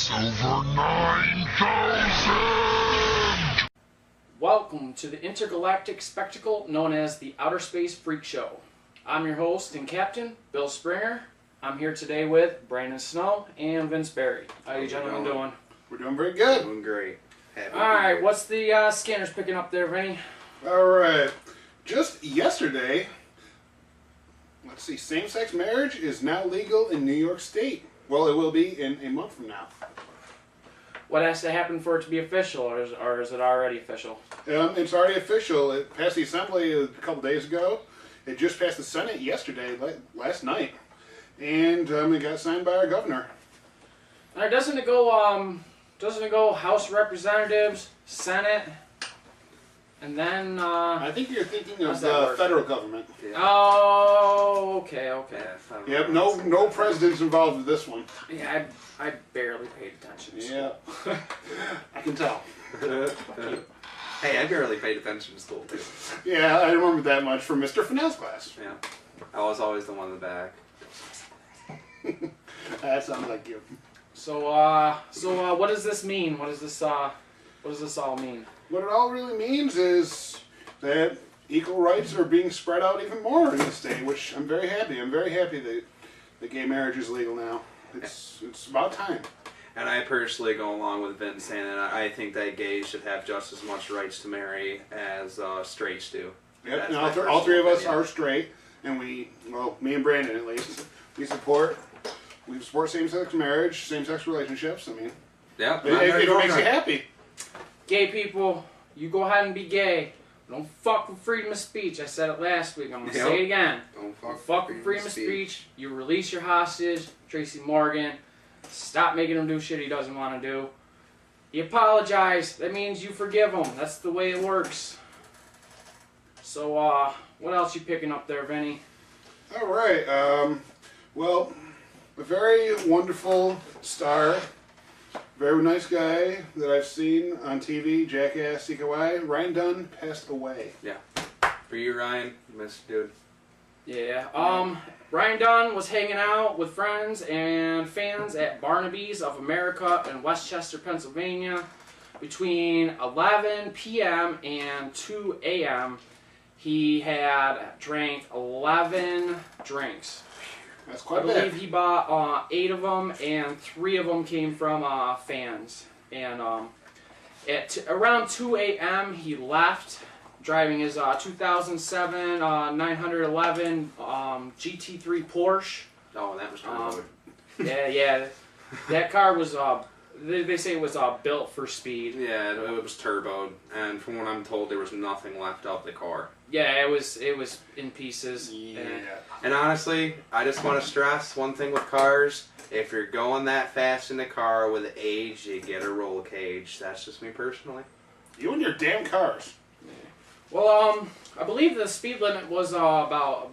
It's over 9,000! Welcome to the intergalactic spectacle known as the Outer Space Freak Show. I'm your host and captain, Bill Springer. I'm here today with Brandon Snow and Vince Berry. How you gentlemen doing? We're doing very good. Doing great. Alright, what's the scanners picking up there, Vinny? Alright. Just yesterday, let's see, same-sex marriage is now legal in New York State. Well, it will be in a month from now. What has to happen for it to be official, or is it already official? It's already official. It passed the Assembly a couple days ago. It just passed the Senate yesterday, last night. And it got signed by our governor. Alright, doesn't it go House of Representatives, Senate, and then, I think you're thinking of the work? federal government. Yeah. Oh, okay. Yeah, Yep, no presidents involved with this one. Yeah, I barely paid attention. Yeah, I can tell. Hey, I barely paid attention to school too. Yeah, I remember that much from Mr. Fennell's class. Yeah, I was always the one in the back. That sounds like you. So what does this mean? What does this all mean? What it all really means is that equal rights are being spread out even more in the state, which I'm very happy. I'm very happy that gay marriage is legal now. It's about time. And I personally go along with Vince saying that I think that gays should have just as much rights to marry as straights do. Yep, and all three of us are straight, and me and Brandon at least, we support same-sex marriage, same-sex relationships. I mean, yeah, if it makes you happy. Gay people, you go ahead and be gay. Don't fuck with freedom of speech. I said it last week. I'm going to say it again. Don't fuck with freedom of speech. You release your hostage, Tracy Morgan. Stop making him do shit he doesn't want to do. You apologize. That means you forgive him. That's the way it works. So, what else you picking up there, Vinny? All right. Well, a very wonderful star, very nice guy that I've seen on TV, Jackass, CKY, Ryan Dunn, passed away. Yeah. For you, Ryan, you missed, dude. Yeah. Ryan Dunn was hanging out with friends and fans at Barnaby's of America in Westchester, Pennsylvania. Between 11 p.m. and 2 a.m., he had drank 11 drinks. That's quite I believe he bought 8 of them, and 3 of them came from fans. And at around 2 a.m., he left, driving his 2007 911 GT3 Porsche. Oh, that was turboed. Yeah. That car was, they say it was built for speed. Yeah, it was turboed, and from what I'm told, there was nothing left of the car. Yeah, it was in pieces. Yeah. And honestly, I just want to stress one thing with cars. If you're going that fast in the car with age, you get a roll cage. That's just me personally. You and your damn cars. Well, I believe the speed limit was about,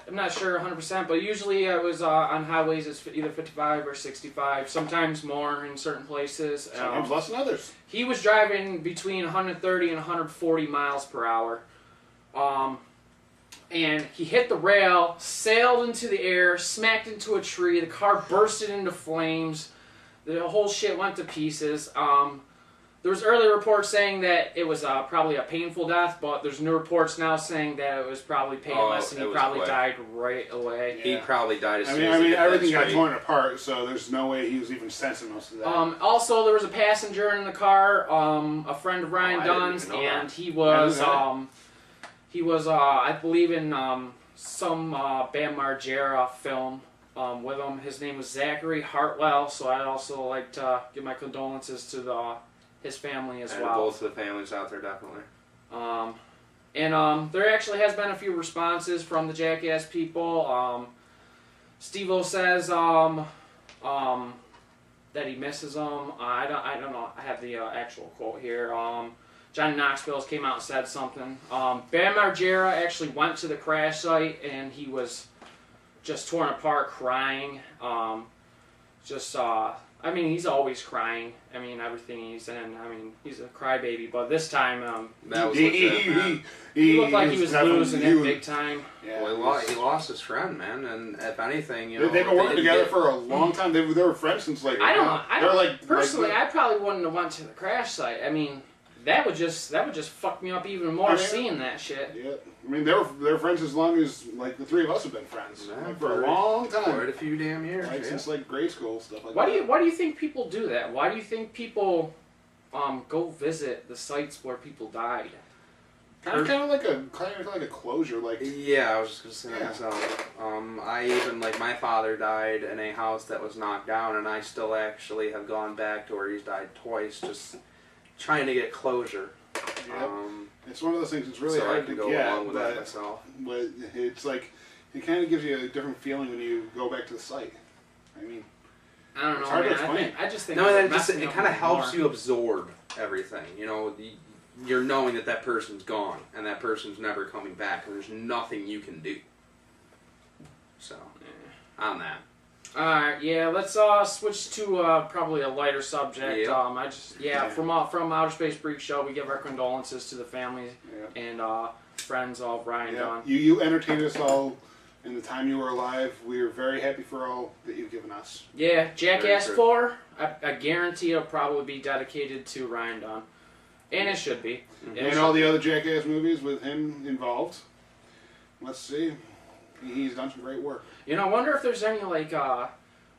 I'm not sure 100%, but usually it was on highways it's either 55 or 65, sometimes more in certain places. Sometimes less than others. He was driving between 130 and 140 miles per hour. And he hit the rail, sailed into the air, smacked into a tree, the car bursted into flames, the whole shit went to pieces. There was early reports saying that it was probably a painful death, but there's new reports now saying that it was probably painless and he probably died right away. Yeah. He probably died as soon I as mean, he hit everything that got street. torn apart, so there's no way he was even sensing most of that. Also, there was a passenger in the car, a friend of Ryan Dunn's, and he was, I believe, in some Bam Margera film with him. His name was Zachary Hartwell, so I'd also like to give my condolences to his family as well. Both of the families out there, definitely. There actually has been a few responses from the Jackass people. Steve-O says that he misses them. I don't know. I have the actual quote here. Johnny Knoxville came out and said something. Bam Margera actually went to the crash site and he was just torn apart, crying. I mean, he's always crying. I mean, everything he's in. I mean, he's a crybaby. But this time, that was legit, he looked like he was losing it big time. Yeah, well, he lost his friend, man. And if anything, you know, they've been working together for a long time. They were friends since like. Personally, I probably wouldn't have went to the crash site. I mean, that would just fuck me up even more seeing that shit. Yeah, I mean, they were friends as long as like the three of us have been friends for a long time. Quite a few damn years, since like grade school stuff like that. Why do you think people do that? Why do you think people go visit the sites where people died? Kind of like a closure, like. Yeah, I was just gonna say that myself. I even my father died in a house that was knocked down, and I still actually have gone back to where he's died twice, just trying to get closure. Yep. It's one of those things that's really hard to go get, along with that myself. But it's like, it kind of gives you a different feeling when you go back to the site. I mean, I don't know. It's hard to explain. I just think it kind of helps you absorb everything. You know, you're knowing that person's gone and that person's never coming back, and there's nothing you can do. So, on that. Alright, yeah, let's switch to probably a lighter subject. Yep. From Outer Space Freakshow, we give our condolences to the families and friends of Ryan Dunn. You entertained us all in the time you were alive. We are very happy for all that you've given us. Yeah, Jackass 4, I guarantee it'll probably be dedicated to Ryan Dunn. And it should be. Mm-hmm. And all the other Jackass movies with him involved. Let's see. He's done some great work. You know, I wonder if there's any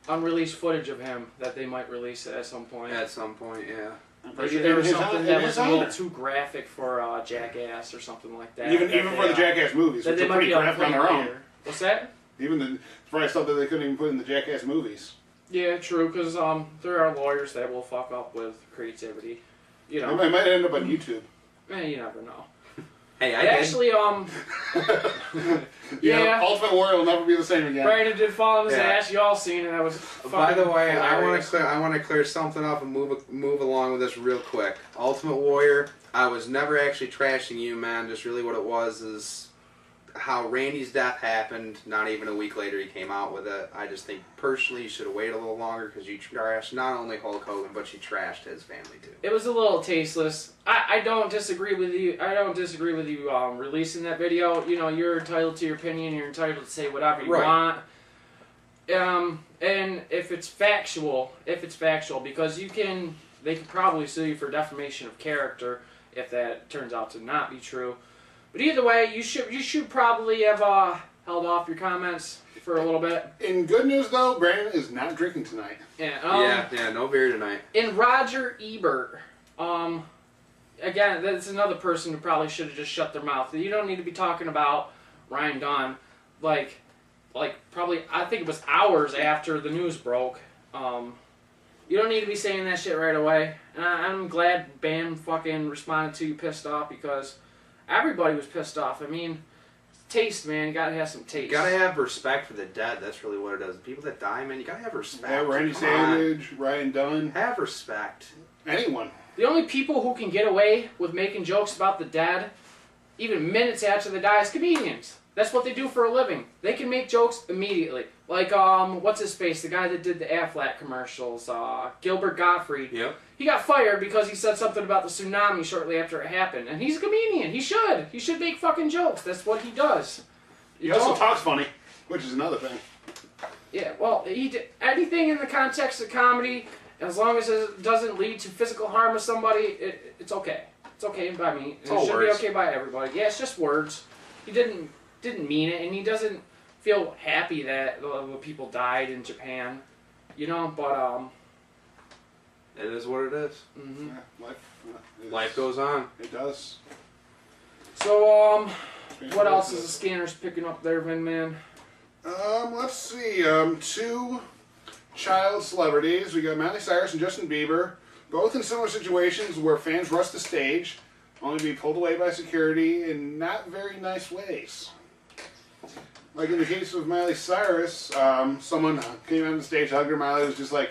unreleased footage of him that they might release at some point. At some point, yeah. Maybe there was something that was a little too graphic for Jackass or something like that. Even for the Jackass movies, which are pretty graphic on their own. What's that? Even probably stuff that they couldn't even put in the Jackass movies. Yeah, true. Because there are lawyers that will fuck up with creativity. You know, it might end up on YouTube. You never know. Hey, actually, yeah, Ultimate Warrior will never be the same again. Brandon did fall on his ass. You all seen it. That was. By the way, hilarious. I want to clear something up and move along with this real quick. Ultimate Warrior, I was never actually trashing you, man. Just really what it was is how Randy's death happened. Not even a week later, he came out with it. I just think personally you should have waited a little longer because you trashed not only Hulk Hogan, but you trashed his family too. It was a little tasteless. I don't disagree with you. I don't disagree with you releasing that video. You know, you're entitled to your opinion. You're entitled to say whatever you want. And if it's factual, because they could probably sue you for defamation of character if that turns out to not be true. But either way, you should probably have held off your comments for a little bit. In good news, though, Brandon is not drinking tonight. Yeah. No beer tonight. In Roger Ebert, again, that's another person who probably should have just shut their mouth. You don't need to be talking about Ryan Dunn, like probably I think it was hours after the news broke. You don't need to be saying that shit right away. And I'm glad Bam fucking responded to you pissed off because. Everybody was pissed off. I mean, taste, man. You gotta have some taste. You gotta have respect for the dead. That's really what it is. People that die, man, you gotta have respect. Yeah, Randy Savage, Ryan Dunn. Have respect. Anyone. The only people who can get away with making jokes about the dead, even minutes after they die, is comedians. That's what they do for a living. They can make jokes immediately. Like, what's his face? The guy that did the Aflac commercials, Gilbert Gottfried. Yep. He got fired because he said something about the tsunami shortly after it happened. And he's a comedian. He should. He should make fucking jokes. That's what he does. He also talks funny, which is another thing. Yeah, well, he did anything in the context of comedy, as long as it doesn't lead to physical harm to somebody, it's okay. It's okay by me. It should be okay by everybody. Yeah, it's just words. He didn't mean it, and he doesn't feel happy that the people died in Japan, you know. But it is what it is. Mm-hmm. Yeah, life goes on. It does. So what else is the scanners picking up there, Vin Man? Let's see. Two child celebrities. We got Miley Cyrus and Justin Bieber, both in similar situations where fans rush the stage, only to be pulled away by security in not very nice ways. Like in the case of Miley Cyrus, someone came on the stage, hugged her. Miley was just like,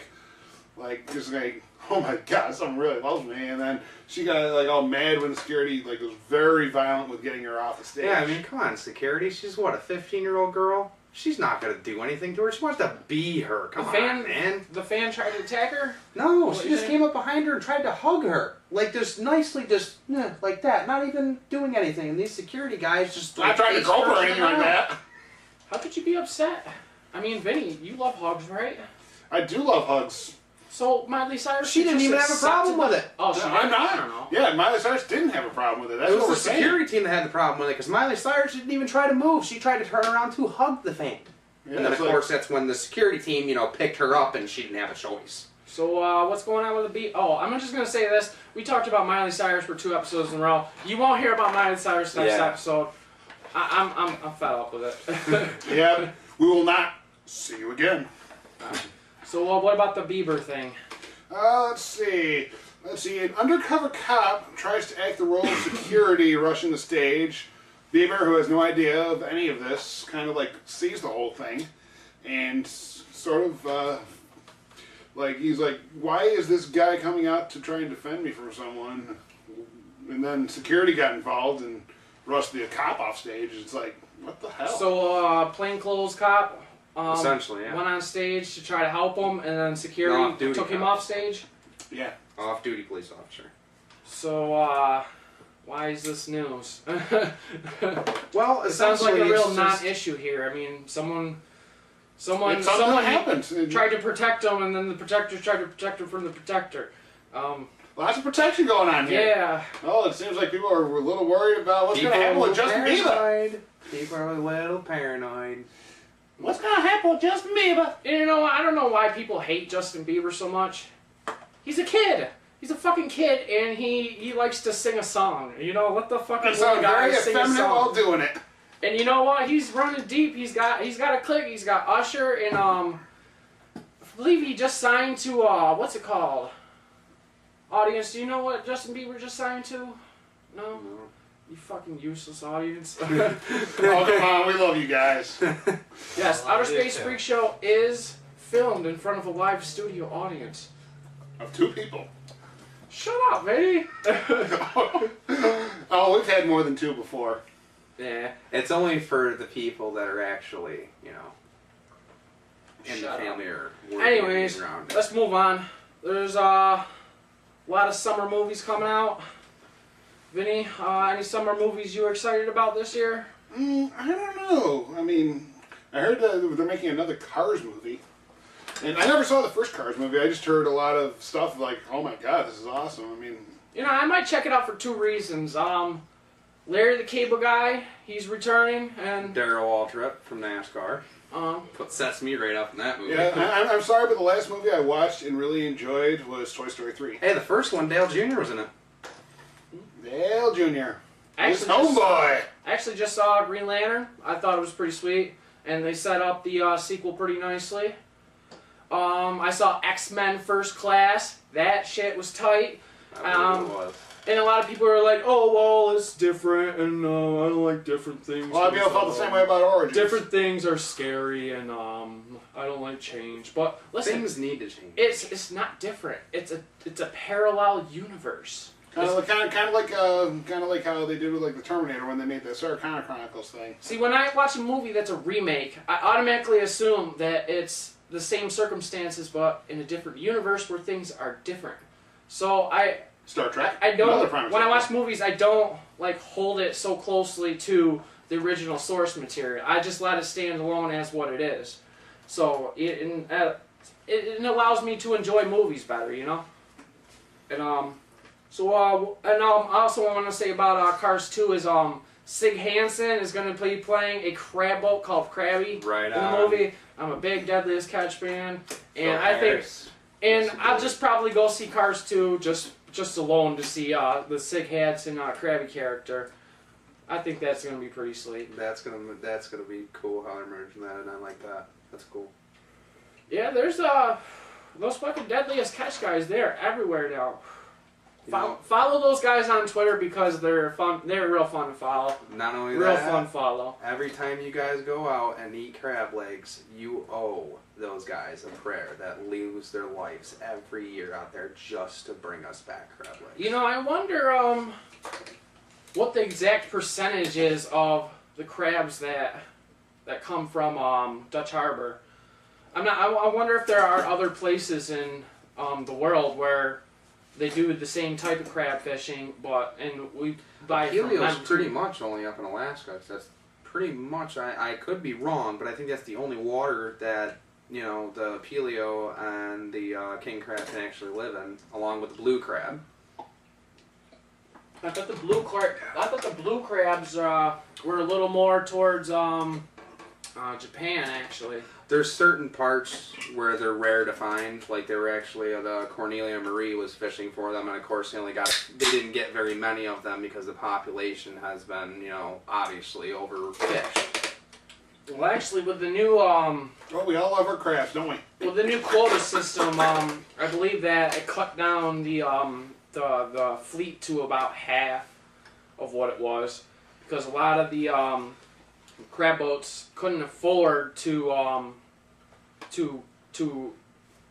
oh my god, someone really loves me. And then she got like all mad when the security was very violent with getting her off the stage. Yeah, I mean, come on, security. She's what, a 15-year-old girl? She's not gonna do anything to her. She wants to be her. Come on, man. The fan tried to attack her? No, she just came up behind her and tried to hug her. Like, just nicely, just, like that. Not even doing anything. And these security guys just... Not trying to grope or anything like that. How could you be upset? I mean, Vinny, you love hugs, right? I do love hugs. So, Miley Cyrus... She didn't even have a problem with it. Oh, she didn't? I'm not. I don't know. Yeah, Miley Cyrus didn't have a problem with it. That's it was what we're the saying. security team that had the problem with it, because Miley Cyrus didn't even try to move. She tried to turn around to hug the fan. Yeah, and then, of course, that's when the security team, picked her up and she didn't have a choice. So, what's going on with the beat? Oh, I'm just going to say this. We talked about Miley Cyrus for 2 episodes in a row. You won't hear about Miley Cyrus next episode. I'm fed up with it. Yeah, we will not see you again. So, what about the Bieber thing? Let's see. An undercover cop tries to act the role of security rushing the stage. Bieber, who has no idea of any of this, kind of like sees the whole thing. And sort of, he's like, why is this guy coming out to try and defend me from someone? And then security got involved and rushed the cop off stage. It's like, what the hell? So, plainclothes cop... essentially, yeah. Went on stage to try to help him, and then security took him off stage? Yeah. Off-duty police officer. So, why is this news? Well, it sounds like a real non-issue here. I mean, someone happened. Tried to protect him, and then the protector tried to protect him from the protector. Lots of protection going on here. Yeah. Oh, it seems like people are a little worried about what's going to happen with Justin Bieber. People are a little paranoid. What's going to happen with Justin Bieber? You know, I don't know why people hate Justin Bieber so much. He's a kid. He's a fucking kid, and he likes to sing a song. You know, let the fucking little guy sing a song. While doing it. And you know what? He's running deep. He's got a clique. He's got Usher, and I believe he just signed to what's it called? Audience, do you know what Justin Bieber just signed to? No. You fucking useless audience. Oh, come on, we love you guys. Yes, Outer Space Freak Show is filmed in front of a live studio audience. Of 2 people. Shut up, baby. Oh, we've had more than 2 before. Yeah, it's only for the people that are actually, in the family or working. Anyways, let's move on. There's a lot of summer movies coming out. Vinny, any summer movies you excited about this year? I don't know. I mean, I heard that they're making another Cars movie. And I never saw the first Cars movie. I just heard a lot of stuff like, oh my god, this is awesome. I mean... I might check it out for 2 reasons. Larry the Cable Guy, he's returning, and... Darryl Waltrip from NASCAR. Put Sesame right up in that movie. Yeah, I'm sorry, but the last movie I watched and really enjoyed was Toy Story 3. Hey, the first one, Dale Jr. was in it. Dale Jr. His homeboy. I actually just saw Green Lantern. I thought it was pretty sweet, and they set up the sequel pretty nicely. I saw X-Men First Class. That shit was tight. And a lot of people are like, oh, well, it's different, and I don't like different things. A lot of people felt the same way about Origins. Different things are scary, and I don't like change. But listen, things need to change. It's not different. It's a parallel universe. Kind of like how they did with like the Terminator when they made the Sarah Connor Chronicles thing. See, when I watch a movie that's a remake, I automatically assume that it's the same circumstances, but in a different universe where things are different. So Star Trek. I don't. When I watch movies, I don't like hold it so closely to the original source material. I just let it stand alone as what it is. So it allows me to enjoy movies better, And I also want to say about Cars 2 is Sig Hansen is going to be playing a crab boat called Krabby in the movie. I'm a big Deadliest Catch fan, and I'll just probably go see Cars 2 just alone to see the Sig Hansen Krabby character. I think that's going to be pretty sweet. That's gonna be cool how they're merging that, and I like that. That's cool. Yeah, there's those fucking Deadliest Catch guys. They're everywhere now. Follow those guys on Twitter because they're fun. They're real fun to follow. Not only real that, fun follow. Every time you guys go out and eat crab legs, you owe those guys a prayer that lose their lives every year out there just to bring us back crab legs. I wonder what the exact percentage is of the crabs that that come from Dutch Harbor. I wonder if there are other places in the world where they do the same type of crab fishing, and we buy it from them. Paleo is pretty much only up in Alaska. That's pretty much. I could be wrong, but I think that's the only water that the paleo and the king crab can actually live in, along with the blue crab. I thought the blue crabs were a little more towards Japan, actually. There's certain parts where they're rare to find, like they were actually the Cornelia Marie was fishing for them, and of course they didn't get very many of them because the population has been obviously overfished. Well, actually, with the new well, we all love our crabs, don't we? With the new quota system, I believe that it cut down the fleet to about half of what it was, because a lot of the crab boats couldn't afford to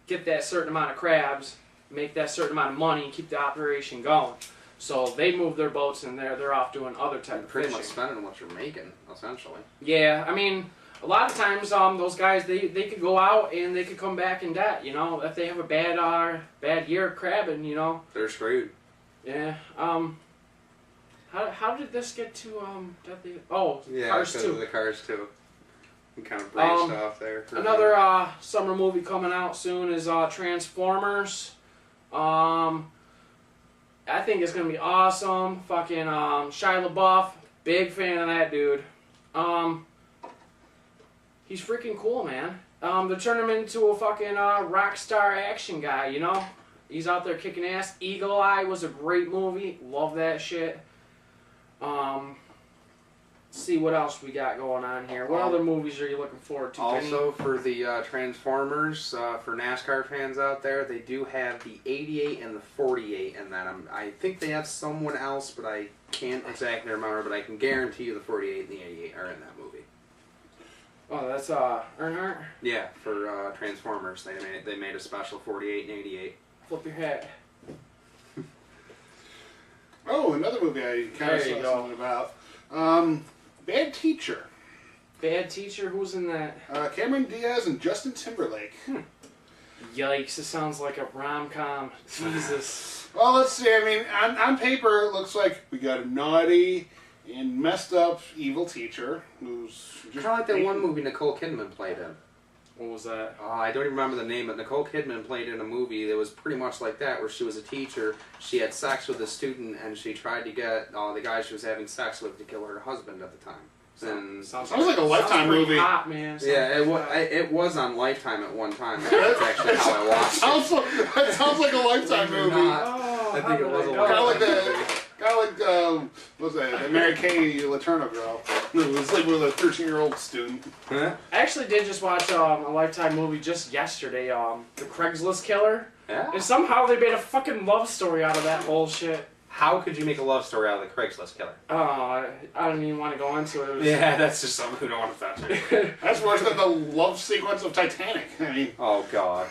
get that certain amount of crabs, make that certain amount of money, and keep the operation going. So they moved their boats, and they're off doing other type of pretty fishing. much spending what you're making, essentially. Yeah, I mean, a lot of times those guys they could go out and they could come back in debt. If they have a bad year of crabbing, they're screwed. Yeah. How did this get to Cars 2? The Cars 2. We kind of branched off there. Another summer movie coming out soon is Transformers. I think it's gonna be awesome. Fucking Shia LaBeouf, big fan of that dude. He's freaking cool, man. They're turning him into a fucking rock star action guy. He's out there kicking ass. Eagle Eye was a great movie. Love that shit. Let's see what else we got going on here. What other movies are you looking forward to, Also, for the Transformers, for NASCAR fans out there, they do have the 88 and the 48 in that. I think they have someone else, but I can't exactly remember, but I can guarantee you the 48 and the 88 are in that movie. Oh, that's Earnhardt? Yeah, for Transformers. They made a special 48 and 88. Flip your hat. Oh, another movie I kind of saw something about. Bad Teacher. Bad Teacher? Who's in that? Cameron Diaz and Justin Timberlake. Yikes, it sounds like a rom-com. Jesus. Well, let's see. I mean, on paper, it looks like we got a naughty and messed up evil teacher who's kind of like that one movie Nicole Kidman played in. What was that? I don't even remember the name, but Nicole Kidman played in a movie that was pretty much like that, where she was a teacher, she had sex with a student, and she tried to get the guy she was having sex with to kill her husband at the time. Sounds like a Lifetime movie. Hot, man. It was on Lifetime at one time. That's actually how I watched it. That sounds like a Lifetime movie. I think it was a Lifetime movie. Kind of like what was that? The Mary Kay Letourneau girl. It was like with a 13-year-old student. Huh? I actually did just watch a Lifetime movie just yesterday, The Craigslist Killer. Yeah. And somehow they made a fucking love story out of that bullshit. How could you make a love story out of The Craigslist Killer? Oh, I don't even want to go into it. Yeah, that's just something who don't want to touch it. That's worse than the love sequence of Titanic. I mean. Oh God.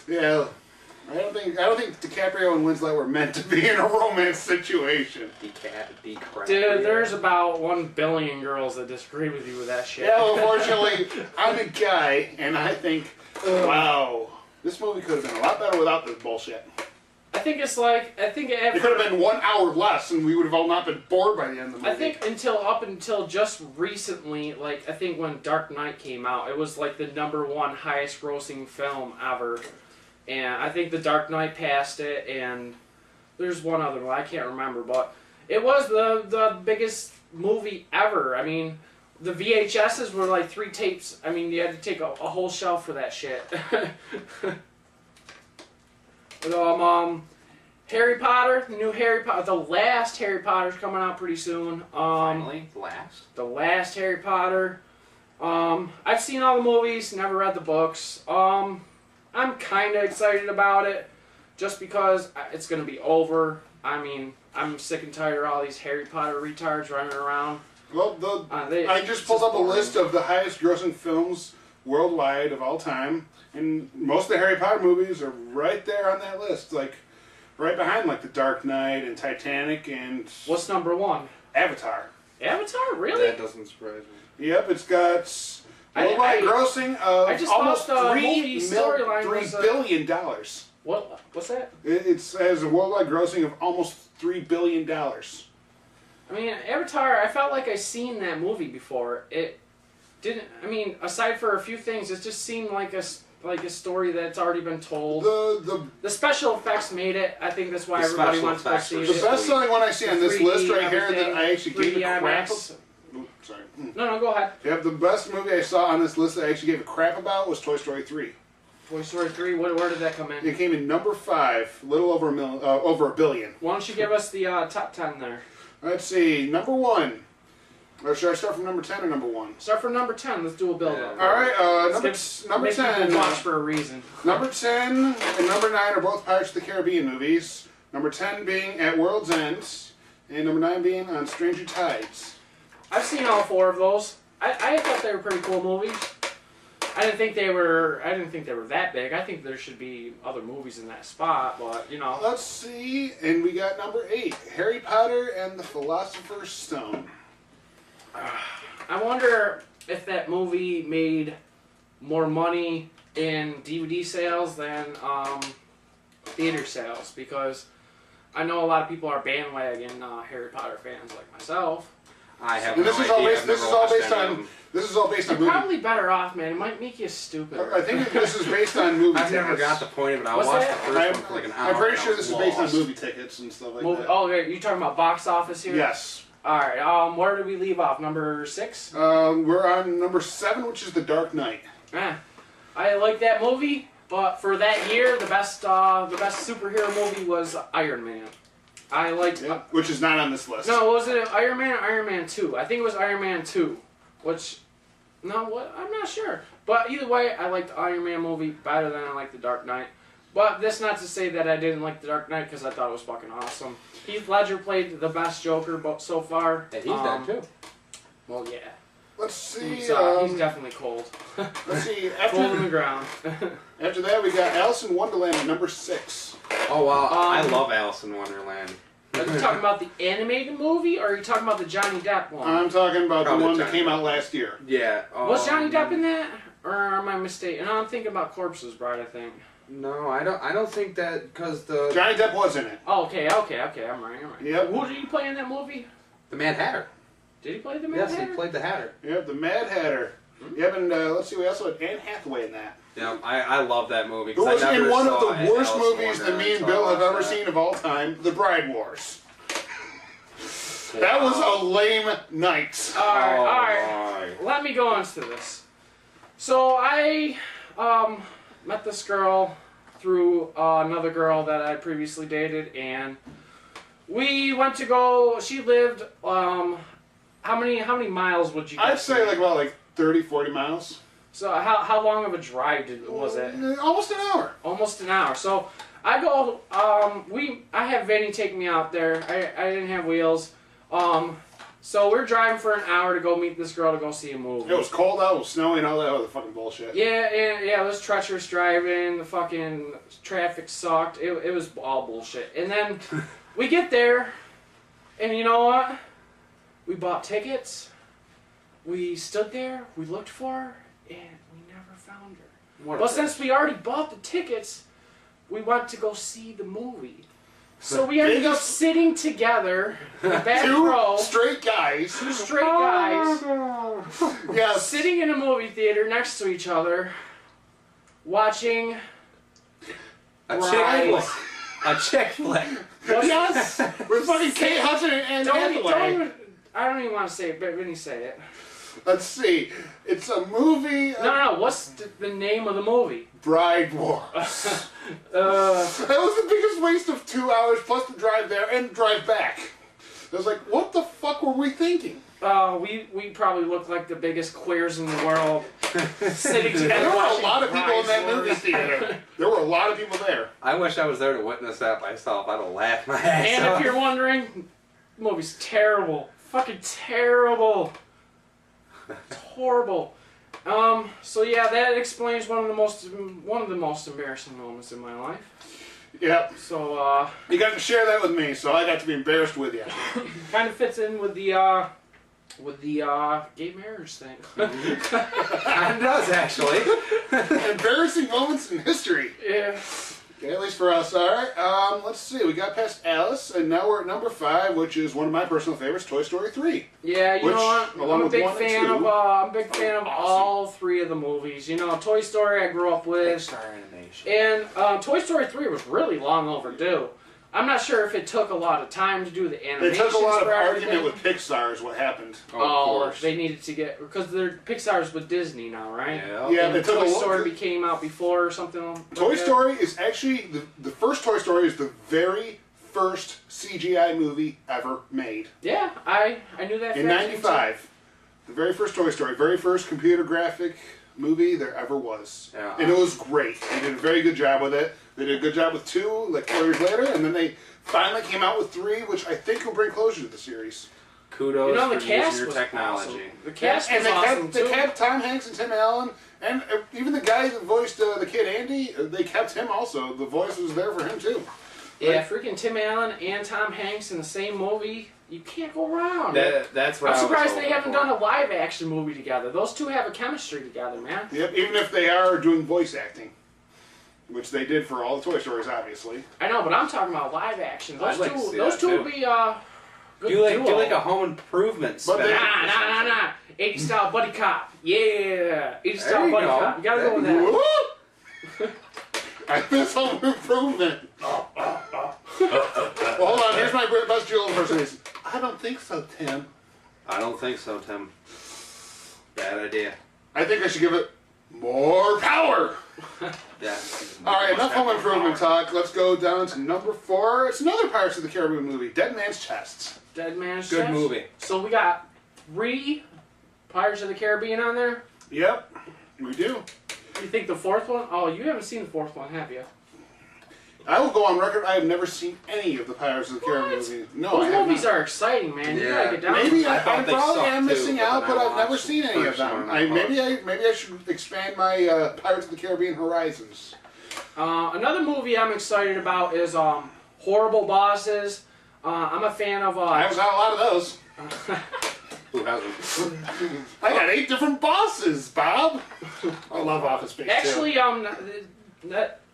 Yeah. I don't think DiCaprio and Winslet were meant to be in a romance situation. Dude, there's about 1 billion girls that disagree with you with that shit. Yeah, well, unfortunately, I'm a guy, and I think, wow, this movie could have been a lot better without this bullshit. I think it could have been 1 hour less, and we would have all not been bored by the end of the movie. I think up until just recently, I think when Dark Knight came out, it was like the #1 highest grossing film ever. And I think The Dark Knight passed it, and there's one other one, I can't remember, but it was the biggest movie ever. I mean, the VHSs were like 3 tapes. I mean, you had to take a whole shelf for that shit. Harry Potter, the new Harry Potter, the last Harry Potter's coming out pretty soon. Finally, the last Harry Potter. I've seen all the movies, never read the books. I'm kind of excited about it, just because it's going to be over. I mean, I'm sick and tired of all these Harry Potter retards running around. Well, I just pulled up a list of the highest grossing films worldwide of all time, and most of the Harry Potter movies are right there on that list, like right behind like The Dark Knight and Titanic and... What's #1? Avatar. Avatar, really? That doesn't surprise me. Yep, it's got worldwide grossing of almost $3 billion. What's that? It has a worldwide grossing of almost $3 billion. I mean, Avatar, I felt like I seen that movie before. It didn't, I mean, aside for a few things, it just seemed like a story that's already been told. The special effects made it. I think that's why everybody wants to see it. The best-selling one I see on this list right here that I actually gave a crap. Sorry. No, go ahead. Yep, the best movie I saw on this list that I actually gave a crap about was Toy Story 3. Toy Story 3, where did that come in? It came in number 5, a little over $1 billion. Why don't you give us the top 10 there? Let's see, number 1. Or should I start from number 10 or number 1? Start from number 10. Let's do a build-up. All right, number 10. Watch for a reason. Number 10 and number 9 are both Pirates of the Caribbean movies. Number 10 being At World's End, and number 9 being On Stranger Tides. I've seen all 4 of those. I thought they were pretty cool movies. I didn't think they were that big. I think there should be other movies in that spot, but you know. Let's see, and we got number 8, Harry Potter and the Philosopher's Stone. I wonder if that movie made more money in DVD sales than theater sales, because I know a lot of people are bandwagon Harry Potter fans like myself. I have no idea. This is all based on You're probably better off, man. It might make you stupid. I think this is based on movie tickets. I've never got the point of it. I watched the first one for like an hour. I'm pretty sure this is based on movie tickets and stuff like that. Oh, you talking about box office here? Yes. All right. Where did we leave off? Number 6? We're on number 7, which is The Dark Knight. I like that movie, but for that year, the best superhero movie was Iron Man. I liked... which is not on this list. No, was it Iron Man or Iron Man 2? I think it was Iron Man 2, which... No, what? I'm not sure. But either way, I liked the Iron Man movie better than I liked The Dark Knight. But that's not to say that I didn't like The Dark Knight, because I thought it was fucking awesome. Heath Ledger played the best Joker so far. And he's dead too. Well, yeah. Let's see. He's definitely cold. Let's see. Cold in the ground. After that, we got Alice in Wonderland at number 6. Oh wow, I love Alice in Wonderland. Are you talking about the animated movie, or are you talking about the Johnny Depp one? I'm talking about the one that came out last year. Yeah. Was Johnny Depp in that, or am I mistaken? No, I'm thinking about Corpse's Bride, I think. No, I don't think that, because the... Johnny Depp was in it. Oh, okay, I'm right. Yep. Who did he play in that movie? The Mad Hatter. Did he play the Mad Hatter? Yes, he played the Hatter. Yep, the Mad Hatter. Yep, and let's see, we also had Anne Hathaway in that. Yeah, I love that movie. It was in one of the worst movies that me and Bill have ever seen of all time, The Bride Wars. Wow. That was a lame night. All right. Let me go on to this. So I met this girl through another girl that I previously dated, and we went to go. She lived. How many miles would you? I'd say like 30, 40 miles. So how long of a drive was it? Almost an hour. Almost an hour. So I go. I have Vinny take me out there. I didn't have wheels. So we're driving for an hour to go meet this girl to go see a movie. It was cold out, it was snowing, all that other fucking bullshit. Yeah, it was treacherous driving, the fucking traffic sucked, it was all bullshit. And then we get there, and you know what? We bought tickets, we stood there, we looked for her, and we never found her. But since we already bought the tickets, we went to go see the movie. So we ended up sitting together in the back row. Two straight guys. Yeah, sitting in a movie theater next to each other, watching a chick flick. Yes. With fucking Kate Hudson and Hathaway. I don't even want to say it, but Vinny say it. Let's see. It's a movie. No. What's the name of the movie? Bride Wars. That was the biggest waste of 2 hours plus the drive there and drive back. I was like, what the fuck were we thinking? We probably looked like the biggest queers in the world. Sitting together. There were a lot of people in that movie theater. There were a lot of people there. I wish I was there to witness that myself. I'd have laughed my ass off. And if you're wondering, the movie's terrible. Fucking terrible. It's horrible. So yeah, that explains one of the most embarrassing moments in my life. Yep. So you got to share that with me, so I got to be embarrassed with you. Kind of fits in with the With the gay marriage thing. It does, actually. Embarrassing moments in history. Yeah. Okay, at least for us. All right. Let's see. We got past Alice, and now we're at number 5, which is one of my personal favorites, Toy Story 3. Yeah, you know what? I'm a big fan of. I'm a big fan of all 3 of the movies. You know, Toy Story I grew up with. Pixar animation. And Toy Story 3 was really long overdue. I'm not sure if it took a lot of time to do the animations. It took a lot of everything. argument with Pixar is what happened. Oh, of course. They needed to get... Because Pixar's with Disney now, right? Yeah, they took Toy Story came out before or something. Toy Story is actually... The first Toy Story is the very first CGI movie ever made. Yeah, I knew that. In 95. The very first Toy Story. Very first computer graphic movie there ever was. Yeah. And it was great. They did a very good job with it. They did a good job with 2, like 4 years later, and then they finally came out with 3, which I think will bring closure to the series. Kudos the for cast using your was technology. awesome. The cast was and awesome, they kept Tom Hanks and Tim Allen, and even the guy that voiced the kid Andy, they kept him also. The voice was there for him too. Yeah, freaking Tim Allen and Tom Hanks in the same movie. You can't go wrong. That's what I'm surprised they haven't done a live action movie together. Those two have a chemistry together, man. Yep, even if they are doing voice acting. Which they did for all the Toy Stories, obviously. I know, but I'm talking about live action. Those two would be good do like a Home Improvement spin. Nah. 80 style buddy cop. Yeah. 80 style buddy cop. You gotta go with that. I miss Home Improvement. Well, hold on. Here's my best Jewel impersonation. I don't think so, Tim. I don't think so, Tim. Bad idea. I think I should give it more power. All right, enough Home Improvement talk. Let's go down to number 4. It's another Pirates of the Caribbean movie, Dead Man's Chest. Dead Man's Good Chest. movie. So we got 3 Pirates of the Caribbean on there? Yep, we do. You think the 4th one? Oh, you haven't seen the 4th one, have you? I will go on record, I have never seen any of the Pirates of the Caribbean movies. No, those movies are exciting, man. You gotta get down Maybe with I that. probably am missing out, but I've never seen any of them. Maybe I should expand my Pirates of the Caribbean horizons. Another movie I'm excited about is Horrible Bosses. I'm a fan of... I haven't got a lot of those. Who hasn't? I got 8 different bosses, Bob. I love Office Space. Actually,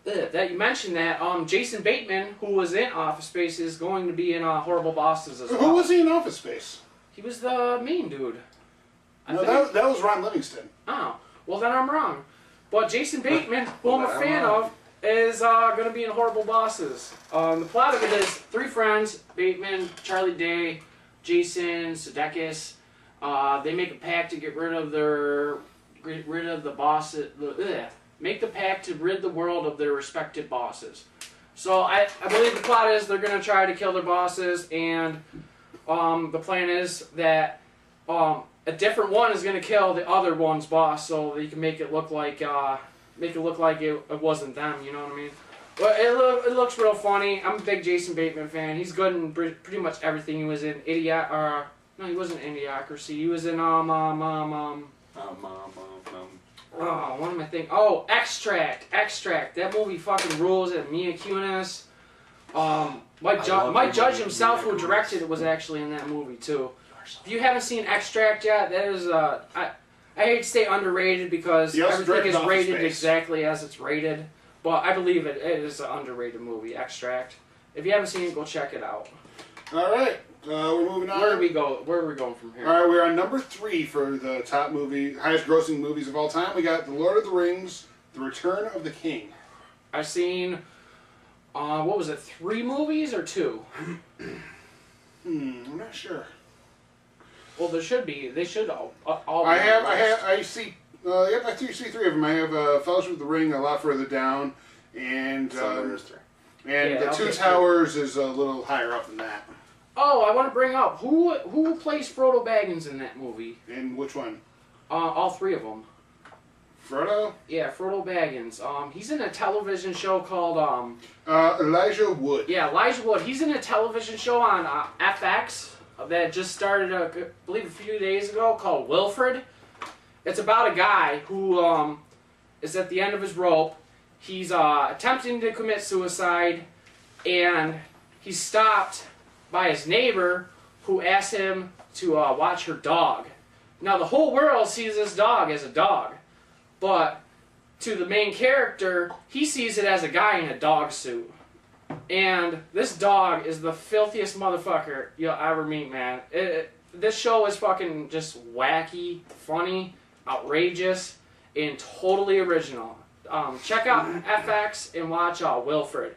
that you mentioned that Jason Bateman, who was in Office Space, is going to be in Horrible Bosses as well. Who was he in Office Space? He was the main dude. No, that was Ron Livingston. Oh, well then I'm wrong. But Jason Bateman, who I'm a fan of, is going to be in Horrible Bosses. The plot of it is 3 friends, Bateman, Charlie Day, Jason Sudeikis. They make a pact to get rid of the bosses. Make the pact to rid the world of their respected bosses. So I believe the plot is they're going to try to kill their bosses, and the plan is that a different one is going to kill the other one's boss, so they can make it look like it wasn't them. You know what I mean? But it looks real funny. I'm a big Jason Bateman fan. He's good in pretty much everything. He was in no, he wasn't in Idiocracy. He was in what am I thinking? Oh, Extract. That movie fucking rules. And Mila Kunis. Mike Judge himself, who directed it, was actually in that movie too. If you haven't seen Extract yet, that is I hate to say underrated because everything is rated exactly as it's rated, but I believe it is an underrated movie, Extract. If you haven't seen it, go check it out. All right, we're moving on. Where are we going from here? All right, we're on number 3 for the top highest grossing movies of all time. We got The Lord of the Rings, The Return of the King. I've seen, what was it, 3 movies or 2? I'm not sure. Well, there should be. They should all. I see 3 of them. I have Fellowship of the Ring a lot further down, and The Two Towers is a little higher up than that. Oh, I want to bring up who plays Frodo Baggins in that movie? And which one? All 3 of them. Frodo? Yeah, Frodo Baggins. He's in a television show called Elijah Wood. Yeah, Elijah Wood. He's in a television show on FX that just started, I believe, a few days ago called Wilfred. It's about a guy who is at the end of his rope. He's attempting to commit suicide, and he's stopped by his neighbor, who asks him to watch her dog. Now the whole world sees this dog as a dog, but to the main character, he sees it as a guy in a dog suit. And this dog is the filthiest motherfucker you'll ever meet, man. This show is fucking just wacky, funny, outrageous, and totally original. Check out FX and watch Wilfred.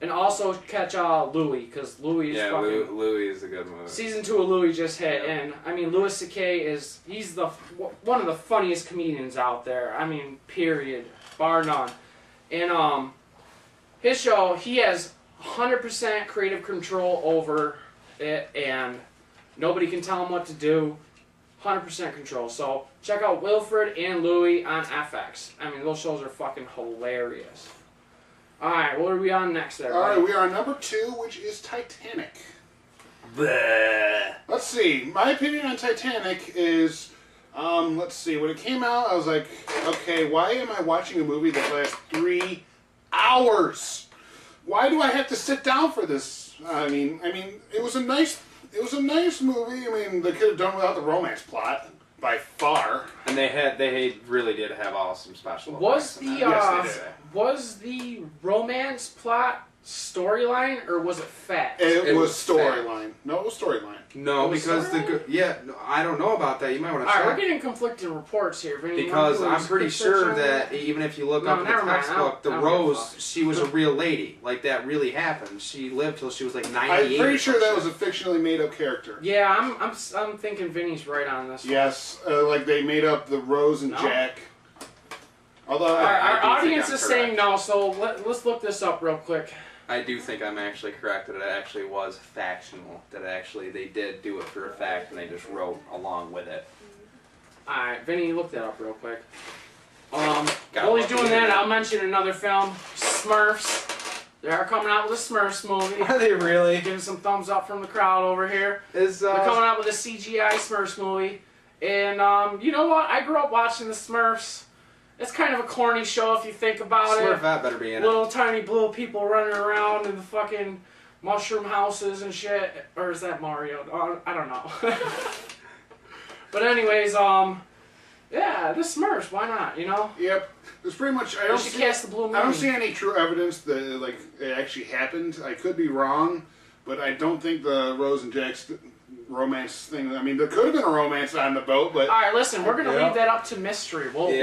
And also catch Louie, because Louie is fucking... Louie is a good movie. Season 2 of Louie just hit, and I mean, Louis C.K. he's one of the funniest comedians out there. I mean, period. Bar none. And his show, he has 100% creative control over it, and nobody can tell him what to do. 100% control. So check out Wilfred and Louie on FX. I mean, those shows are fucking hilarious. Alright, what are we on next there? Alright, we are on number 2, which is Titanic. Bleh. Let's see. My opinion on Titanic is, let's see. When it came out, I was like, okay, why am I watching a movie that lasts 3 hours? Why do I have to sit down for this? I mean, it was a nice movie. I mean, they could have done without the romance plot by far. And they really did have awesome special effects. Was the romance plot storyline, or was it fact? It was storyline. No, it was storyline. No, because I don't know about that. You might want to check. Alright, we're getting conflicting reports here. Because I'm pretty sure that even if you look up in the textbook, the Rose, she was a real lady. Like, that really happened. She lived till she was like 98. I'm pretty sure that was a fictionally made up character. Yeah, I'm thinking Vinny's right on this one. Yes, like they made up the Rose and Jack. Although our audience is saying no, so let's look this up real quick. I do think I'm actually correct that it actually was factional. That actually they did do it for a fact and they just wrote along with it. Alright, Vinny, look that up real quick. While he's doing that, I'll mention another film, Smurfs. They are coming out with a Smurfs movie. Are they really? Giving some thumbs up from the crowd over here. They're coming out with a CGI Smurfs movie. And you know what? I grew up watching the Smurfs. It's kind of a corny show if you think about it. Smurfette better be in it. Little tiny blue people running around in the fucking mushroom houses and shit. Or is that Mario? I don't know. But anyways, yeah, the Smurfs. Why not? You know? Yep. There's pretty much. I don't see any true evidence that like it actually happened. I could be wrong, but I don't think the Rose and Jack's romance thing. I mean, there could have been a romance on the boat, but... Alright, listen, we're going to leave that up to mystery. We'll leave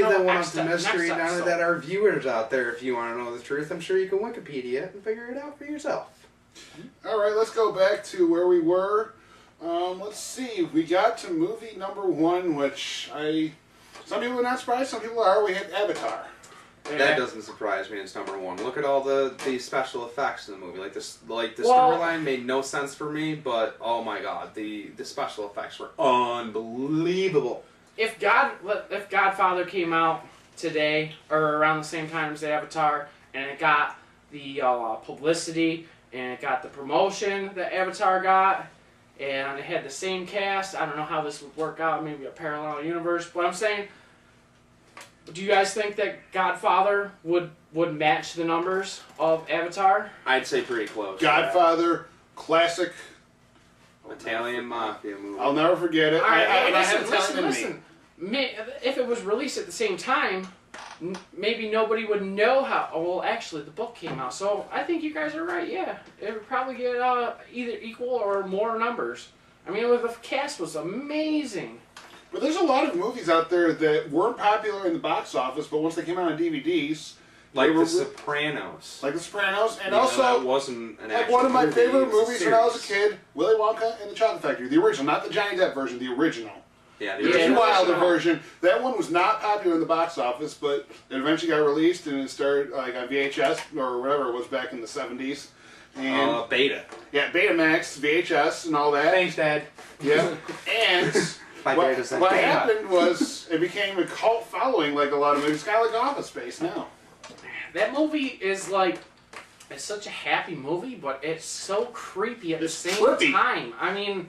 that one up to mystery now that our viewers out there, if you want to know the truth, I'm sure you can Wikipedia and figure it out for yourself. Alright, let's go back to where we were. Let's see, we got to movie number 1, which some people are not surprised, some people are. We had Avatar. Yeah. That doesn't surprise me. It's number 1. Look at all the special effects in the movie. Like the storyline made no sense for me, but oh my god, the special effects were unbelievable. If Godfather came out today or around the same time as Avatar, and it got the publicity and it got the promotion that Avatar got, and it had the same cast, I don't know how this would work out. Maybe a parallel universe, but I'm saying. Do you guys think that Godfather would match the numbers of Avatar? I'd say pretty close. Godfather, classic Italian mafia movie. I'll never forget it. Listen. If it was released at the same time, maybe nobody would know how. Oh, well, actually, the book came out, so I think you guys are right. Yeah, it would probably get either equal or more numbers. I mean, the cast was amazing. But there's a lot of movies out there that weren't popular in the box office, but once they came out on DVDs... Like The Sopranos. Like The Sopranos, and also... that wasn't an actual one of my movie, favorite movies when I was a kid, Willy Wonka and the Chocolate Factory. The original, not the Johnny Depp version, the original. Yeah, the original. Wilder version. That one was not popular in the box office, but it eventually got released, and it started like on VHS, or whatever it was back in the 70s. And Beta. Yeah, Betamax, VHS, and all that. Thanks, Dad. Yeah. And... What happened was it became a cult following, like a lot of movies, kind of like Office Space now. That movie is like, it's such a happy movie, but it's so creepy at the same time. I mean,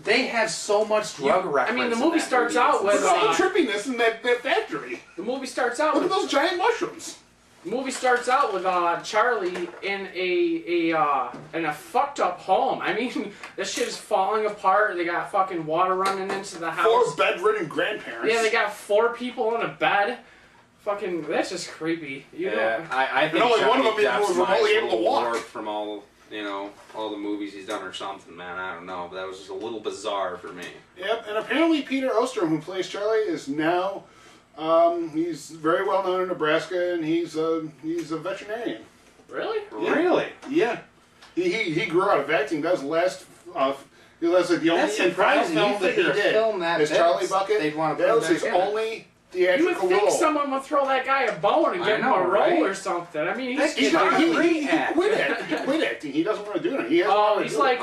they have so much drug reference. I mean, the movie starts out with all the trippiness in that factory. The movie starts out with those giant mushrooms. The movie starts out with Charlie in a fucked up home. I mean, this shit is falling apart. They got fucking water running into the house. 4 bedridden grandparents. Yeah, they got 4 people in a bed. Fucking, that's just creepy. You know? I think only one of them Depp's was remotely able to walk. From all the movies he's done or something, man. I don't know, but that was just a little bizarre for me. Yep, and apparently Peter Ostrom, who plays Charlie, is now he's very well known in Nebraska, and he's a veterinarian. Really? Yeah. Really? Yeah. He grew out of acting. That was the last. That was like the only final film that he did. As Charlie Bucket. That was his only theatrical role. You would think role. Someone would throw that guy a bone and give him a role or something. I mean, he quit acting. He quit acting. He doesn't want to do it. He's like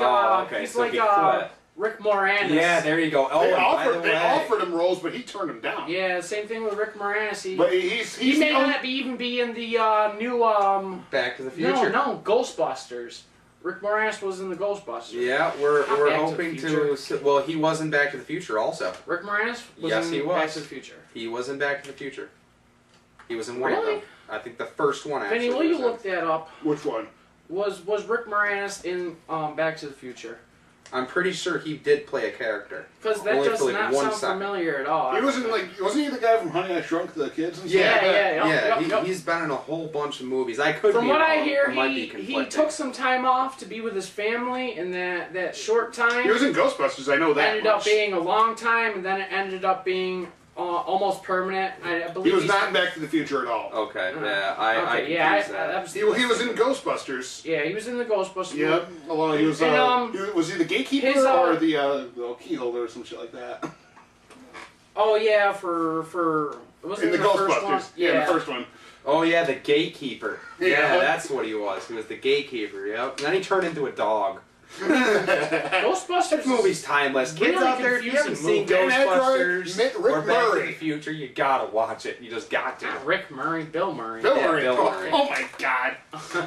Rick Moranis. Yeah, there you go. They offered him roles, but he turned them down. Yeah, same thing with Rick Moranis. He may not even be in the new Back to the Future. No, Ghostbusters. Rick Moranis was in the Ghostbusters. Yeah, we're hoping to. Well, he was in Back to the Future also. Rick Moranis was in Back to the Future. He was in Back to the Future. He was in one really? of them. I think the first one actually. Vinny, will you look that up? Which one? Was Rick Moranis in Back to the Future? I'm pretty sure he did play a character. Because that does not sound familiar at all. He wasn't wasn't he the guy from Honey I Shrunk the Kids and stuff? Yeah. He's been in a whole bunch of movies. I could From be what wrong. I hear, he took some time off to be with his family in that short time. He was in Ghostbusters, I know that. Ended up being a long time, and then it ended up being almost permanent. I believe he was not in Back to the Future at all. Okay, he was in Ghostbusters. Yeah, he was in the Ghostbusters. Yep. Well, he was. Was he the gatekeeper or the key holder or some shit like that? Oh yeah, for was in the Ghostbusters. Yeah, the first one. Oh yeah, the gatekeeper. Yeah, that's what he was. He was the gatekeeper. Yep. And then he turned into a dog. Ghostbusters. This movie's timeless. Kids really out there, if you haven't seen Ghostbusters or Back to the Future, you gotta watch it. You just got to. Rick Murray, Bill Murray. Bill Murray. Oh my God!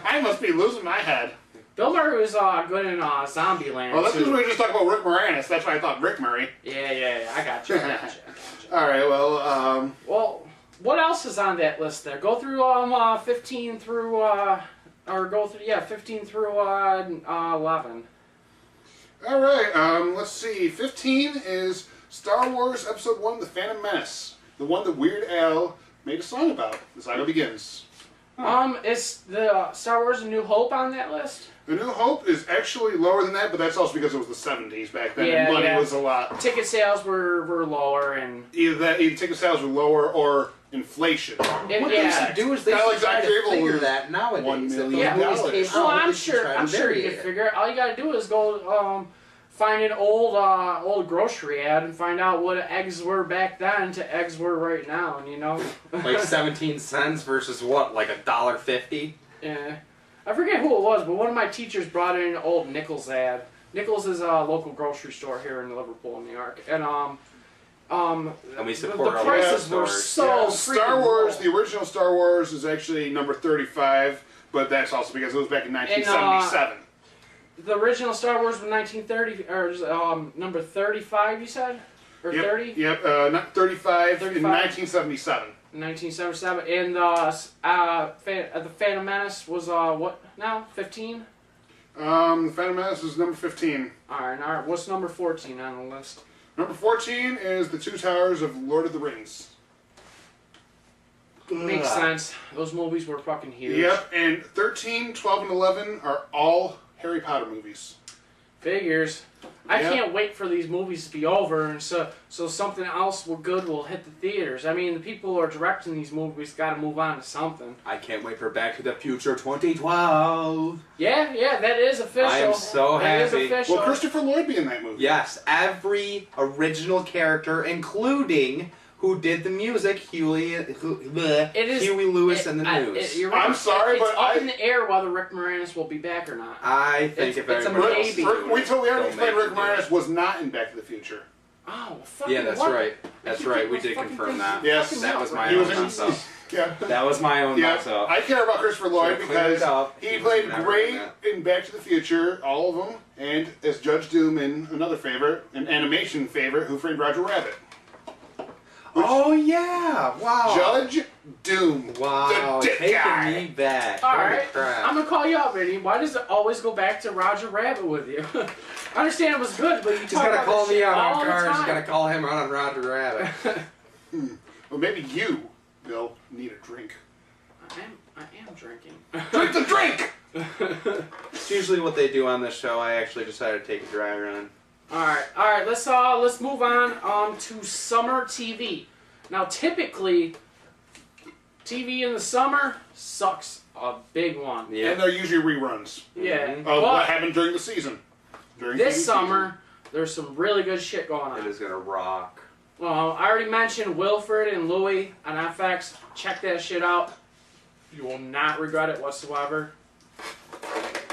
I must be losing my head. Bill Murray was good in Zombieland. Well, that's because we were just talking about Rick Moranis. That's why I thought Rick Murray. Yeah. I got you. All right. Well. Well, what else is on that list there? Go through 15 through 15 through 11. All right, let's see. 15 is Star Wars Episode 1, The Phantom Menace. The one that Weird Al made a song about. The saga begins. Is the Star Wars A New Hope on that list? A New Hope is actually lower than that, but that's also because it was the 70s back then, and money was a lot. Ticket sales were lower, and... Either ticket sales were lower, or inflation. What they should do is they should try to figure that nowadays. $1 million. Well, I'm sure you can figure it. All you gotta do is go find an old grocery ad and find out what eggs were back then to eggs were right now, and you know. Like 17 cents versus what, like $1.50? Yeah. I forget who it was, but one of my teachers brought in an old Nichols ad. Nichols is a local grocery store here in Liverpool, New York, and we support the prices were so Star Wars, the original Star Wars is actually number 35, but that's also because it was back in 1977. The original Star Wars was 1930, or number 35, you said? Or 30? Yep, not 35 in 1977. 1977, and the Phantom Menace was what now? 15. The Phantom Menace is number 15. All right. What's number 14 on the list? Number 14 is The Two Towers of Lord of the Rings. Makes sense. Those movies were fucking huge. Yep, and 13, 12, and 11 are all Harry Potter movies. Figures. I can't wait for these movies to be over, and so something else good will hit the theaters. I mean, the people who are directing these movies got to move on to something. I can't wait for Back to the Future 2012. Yeah, that is official. I am so happy. That is official. Will Christopher Lloyd be in that movie? Yes, every original character, including who did the music, Huey Lewis and the News. You're right. I'm sorry, it's but up in the air whether Rick Moranis will be back or not. I think if it's everybody a maybe. We already explained Rick Moranis was not in Back to the Future. Oh, fucking yeah, that's what? right. That's right. We did confirm that. Yes, that was my own mess up. Yeah. That was my own mess up. I care about Christopher Lloyd because he played great in Back to the Future, all of them, and as Judge Doom in another favorite, an animation favorite, Who Framed Roger Rabbit. Oh yeah! Wow. Judge Doom. Wow. The dick Taking guy. me back. All Holy right, crap. I'm gonna call you out, Vinny. Why does it always go back to Roger Rabbit with you? I understand it was good, but you He's talk gotta about call this me shit out all on the cars. He's time. gotta call him out on Roger Rabbit. Well, maybe you, Bill, need a drink. I am drinking. Drink the drink! It's usually what they do on this show. I actually decided to take a dry run. All right. Let's move on to summer TV. Now, typically, TV in the summer sucks a big one. Yeah. And they're usually reruns Yeah. of But what happened during the season. During this TV summer, there's some really good shit going on. It is gonna rock. Well, I already mentioned Wilfred and Louie on FX. Check that shit out. You will not regret it whatsoever.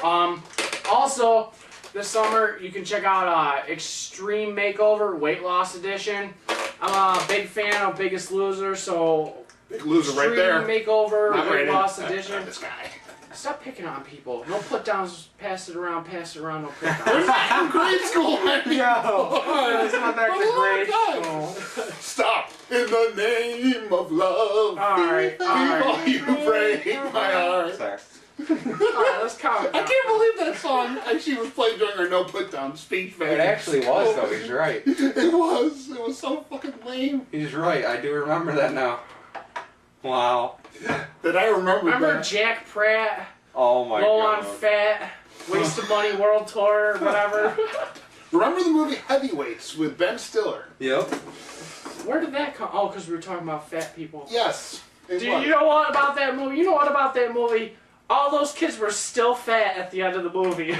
Also, this summer you can check out Extreme Makeover Weight Loss Edition. I'm a big fan of Biggest Loser, so Big Loser right there. Extreme Makeover Not Weight right Loss in. Edition. This guy. Stop picking on people. No put downs. Pass it around. No put We're downs. not in grade school anymore. Let's go back to grade school. Stop. In the name of love. Alright. People, you break my heart. Sorry. Alright, let's count it I down. can't believe that song actually was played during our no put down speech. Man. It actually was, though. He's right. It was. It was so fucking lame. He's right. I do remember that now. Wow. That I remember that. Jack Pratt, Oh my low god. on fat, waste of money world tour, whatever. Remember the movie Heavyweights with Ben Stiller? Yep. Where did that come? Oh, because we were talking about fat people. Yes. It Do was. you know what about that movie? You know what about that movie? All those kids were still fat at the end of the movie.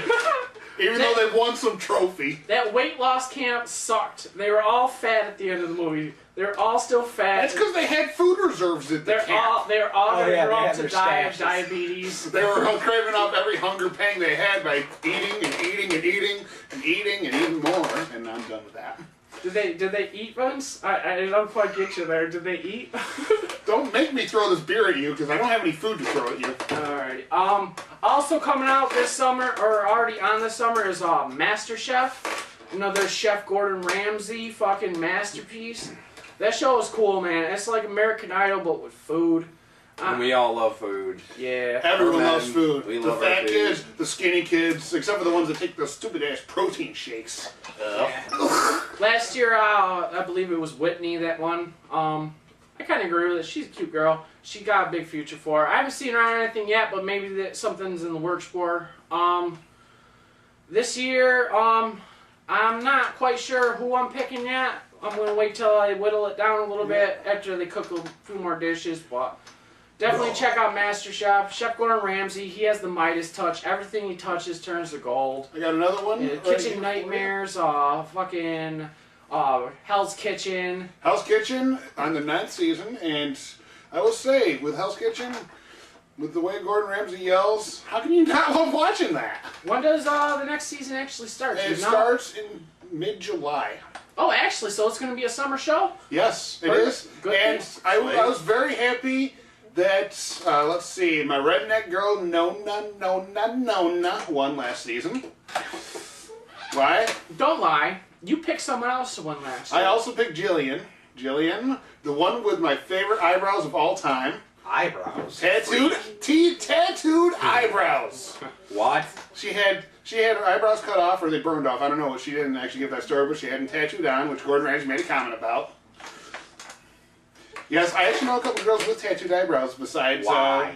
Even though they won some trophy. That weight loss camp sucked. They were all fat at the end of the movie. They're all still fat. That's because they had food reserves at the camp. They're all Oh, gonna yeah, grow they up had to their die of stashes. diabetes. They were craving off every hunger pang they had by eating and eating and eating and eating and eating more. And I'm done with that. Did they eat once? I don't quite get you there. Did they eat? Don't make me throw this beer at you because I don't have any food to throw at you. Alrighty. Also coming out this summer, or already on this summer, is MasterChef. Another Chef Gordon Ramsay fucking masterpiece. That show is cool, man. It's like American Idol, but with food. And we all love food. Yeah. Everyone Men, loves food. we The love our fat food. kids, the skinny kids, except for the ones that take the stupid ass protein shakes. Last year, I believe it was Whitney that won. I kind of agree with it. She's a cute girl. She got a big future for her. I haven't seen her on anything yet, but maybe something's in the works for her. This year, I'm not quite sure who I'm picking yet. I'm going to wait till I whittle it down a little bit after they cook a few more dishes, but definitely check out MasterChef. Chef Gordon Ramsay, he has the Midas touch. Everything he touches turns to gold. I got another one. Yeah, right Kitchen here. Nightmares, fucking Hell's Kitchen. Hell's Kitchen on the 9th season, and I will say, with Hell's Kitchen, with the way Gordon Ramsay yells, how can you not love watching that? When does the next season actually start? Do It you know? starts in mid-July. Oh, actually, so it's going to be a summer show? Yes, it Perfect. is. Good And thing. I was very happy that, let's see, my redneck girl, Nona, won last season. Why? Don't lie. You picked someone else to win last year. I also picked Jillian. Jillian, the one with my favorite eyebrows of all time. Eyebrows. Tattooed eyebrows. What? She had her eyebrows cut off, or they burned off. I don't know. She didn't actually give that story, but she had them tattooed on, which Gordon Ramsay made a comment about. Yes, I actually know a couple girls with tattooed eyebrows besides... Why?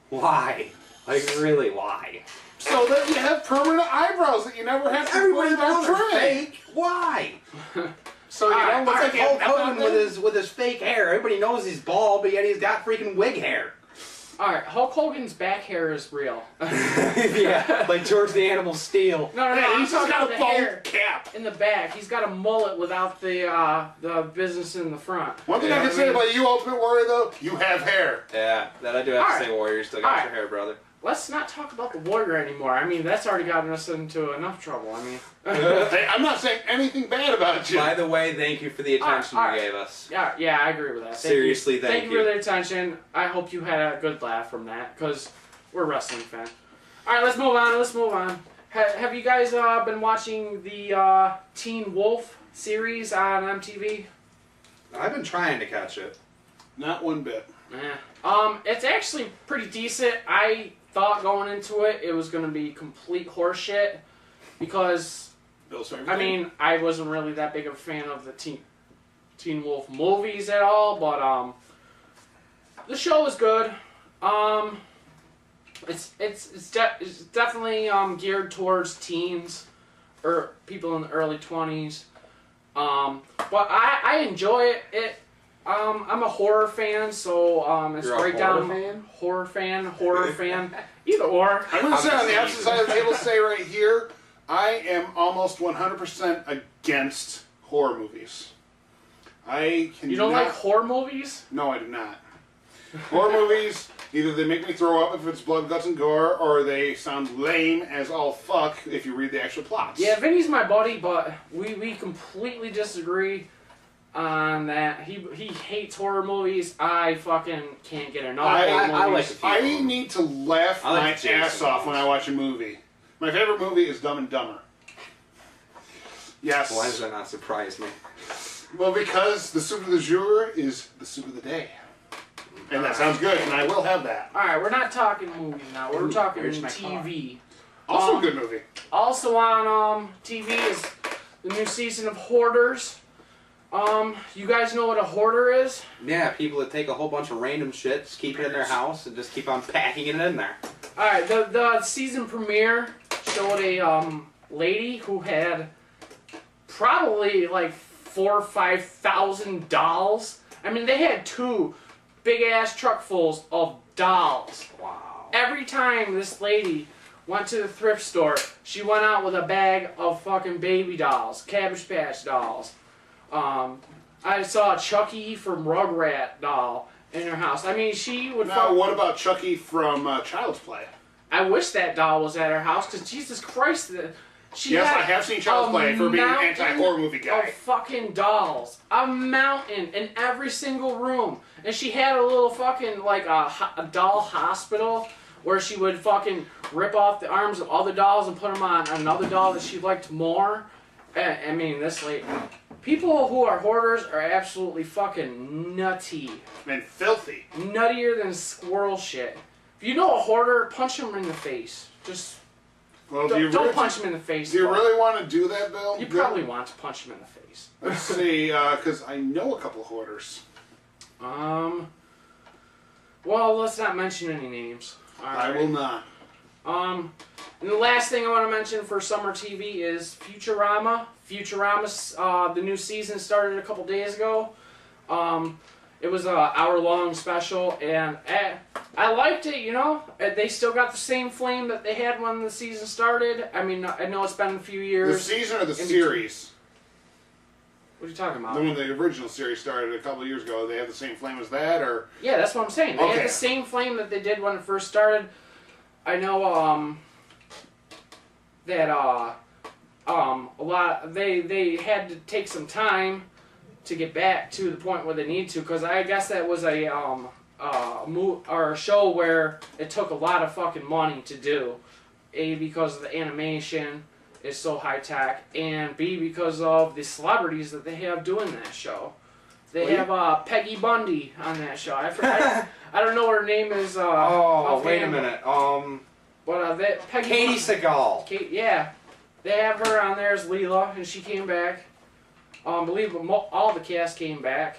Why? Like, really, why? So that you have permanent eyebrows that you never have to Everybody worry about knows they're trimming. fake. Why? So you Alright, know what's It's like Hulk Hogan with his fake hair. Everybody knows he's bald, but yet he's got freaking wig hair. Alright, Hulk Hogan's back hair is real. Yeah, like George the Animal Steel. No, Yeah, I'm he's just talking got about a the hair bald cap. in the back. He's got a mullet without the business in the front. One thing You know I can what say mean? about you, Ultimate Warrior, though, you have hair. Yeah, that I do have to Alright. say, Warrior. Still got Alright. your hair, brother. Let's not talk about the Warrior anymore. I mean, that's already gotten us into enough trouble. I mean... Hey, I'm not saying anything bad about you. By the way, thank you for the attention Alright. you gave us. Yeah, I agree with that. Seriously, thank you you. for the attention. I hope you had a good laugh from that, because we're a wrestling fan. Alright, let's move on. Have you guys been watching the Teen Wolf series on MTV? I've been trying to catch it. Not one bit. It's actually pretty decent. I thought going into it, it was going to be complete horseshit because, I mean, I wasn't really that big of a fan of the Teen Wolf movies at all, but the show was good. It's definitely geared towards teens or people in the early 20s. But I enjoy it. I'm a horror fan, so it's right down horror fan, either or. I'm gonna say on the opposite side of the table, say right here, I am almost 100% against horror movies. I cannot. You don't like horror movies? No, I do not. Horror movies, either they make me throw up if it's blood, guts, and gore, or they sound lame as all fuck if you read the actual plots. Yeah, Vinny's my buddy, but we completely disagree on that. He hates horror movies. I fucking can't get enough horror movies. I need to laugh my ass off when I watch a movie. My favorite movie is Dumb and Dumber. Yes. Why does that not surprise me? Well, because the soup of the jour is the soup of the day. And that sounds good, and I will have that. Alright, we're not talking movies now. We're talking TV. Also a good movie. Also on TV is the new season of Hoarders. You guys know what a hoarder is? Yeah, people that take a whole bunch of random shit, just keep it in their house, and just keep on packing it in there. Alright, the season premiere showed a lady who had probably like 4,000 or 5,000 dolls. I mean, they had 2 big-ass truckfuls of dolls. Wow. Every time this lady went to the thrift store, she went out with a bag of fucking baby dolls, Cabbage Patch dolls. I saw a Chucky from Rugrat doll in her house. I mean, she would... Now, what about Chucky from Child's Play? I wish that doll was at her house, because Jesus Christ... Yes, I have seen Child's Play for being an anti-horror movie guy. Of fucking dolls. A mountain in every single room. And she had a little fucking, like, a doll hospital where she would fucking rip off the arms of other dolls and put them on another doll that she liked more. I mean, this lady... People who are hoarders are absolutely fucking nutty. And filthy. Nuttier than squirrel shit. If you know a hoarder, punch him in the face. Just... Well, don't punch him in the face. Do you really want to do that, Bill? You probably want to punch him in the face. Let's see, because I know a couple of hoarders. Well, let's not mention any names. I will not. And the last thing I want to mention for summer TV is Futurama. Futurama's, the new season started a couple days ago. It was an hour-long special, and I liked it, you know. They still got the same flame that they had when the season started. I mean, I know it's been a few years. The season or the series? What are you talking about? When the original series started a couple of years ago, they had the same flame as that, or? Yeah, that's what I'm saying. They had the same flame that they did when it first started. I know that a lot they had to take some time to get back to the point where they need to, because I guess that was a show where it took a lot of fucking money to do. A, because of the animation is so high tech, and B, because of the celebrities that they have doing that show. They have Peggy Bundy on that show. I don't know what her name is. Wait a minute. Peggy Katie Seagal. Yeah, they have her on there as Leela, and she came back. I believe all the cast came back.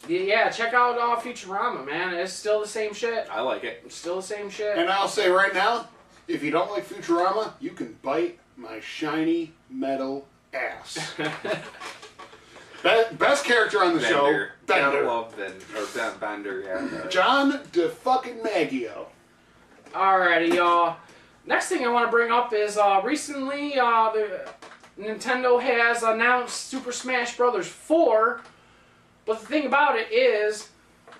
Yeah, check out Futurama, man. It's still the same shit. I like it. It's still the same shit. And I'll say right now, if you don't like Futurama, you can bite my shiny metal ass. Best character on the show, Bender. I love Bender, yeah. John DeFucking-Maggio. Alrighty, y'all. Next thing I want to bring up is recently Nintendo has announced Super Smash Bros. 4, but the thing about it is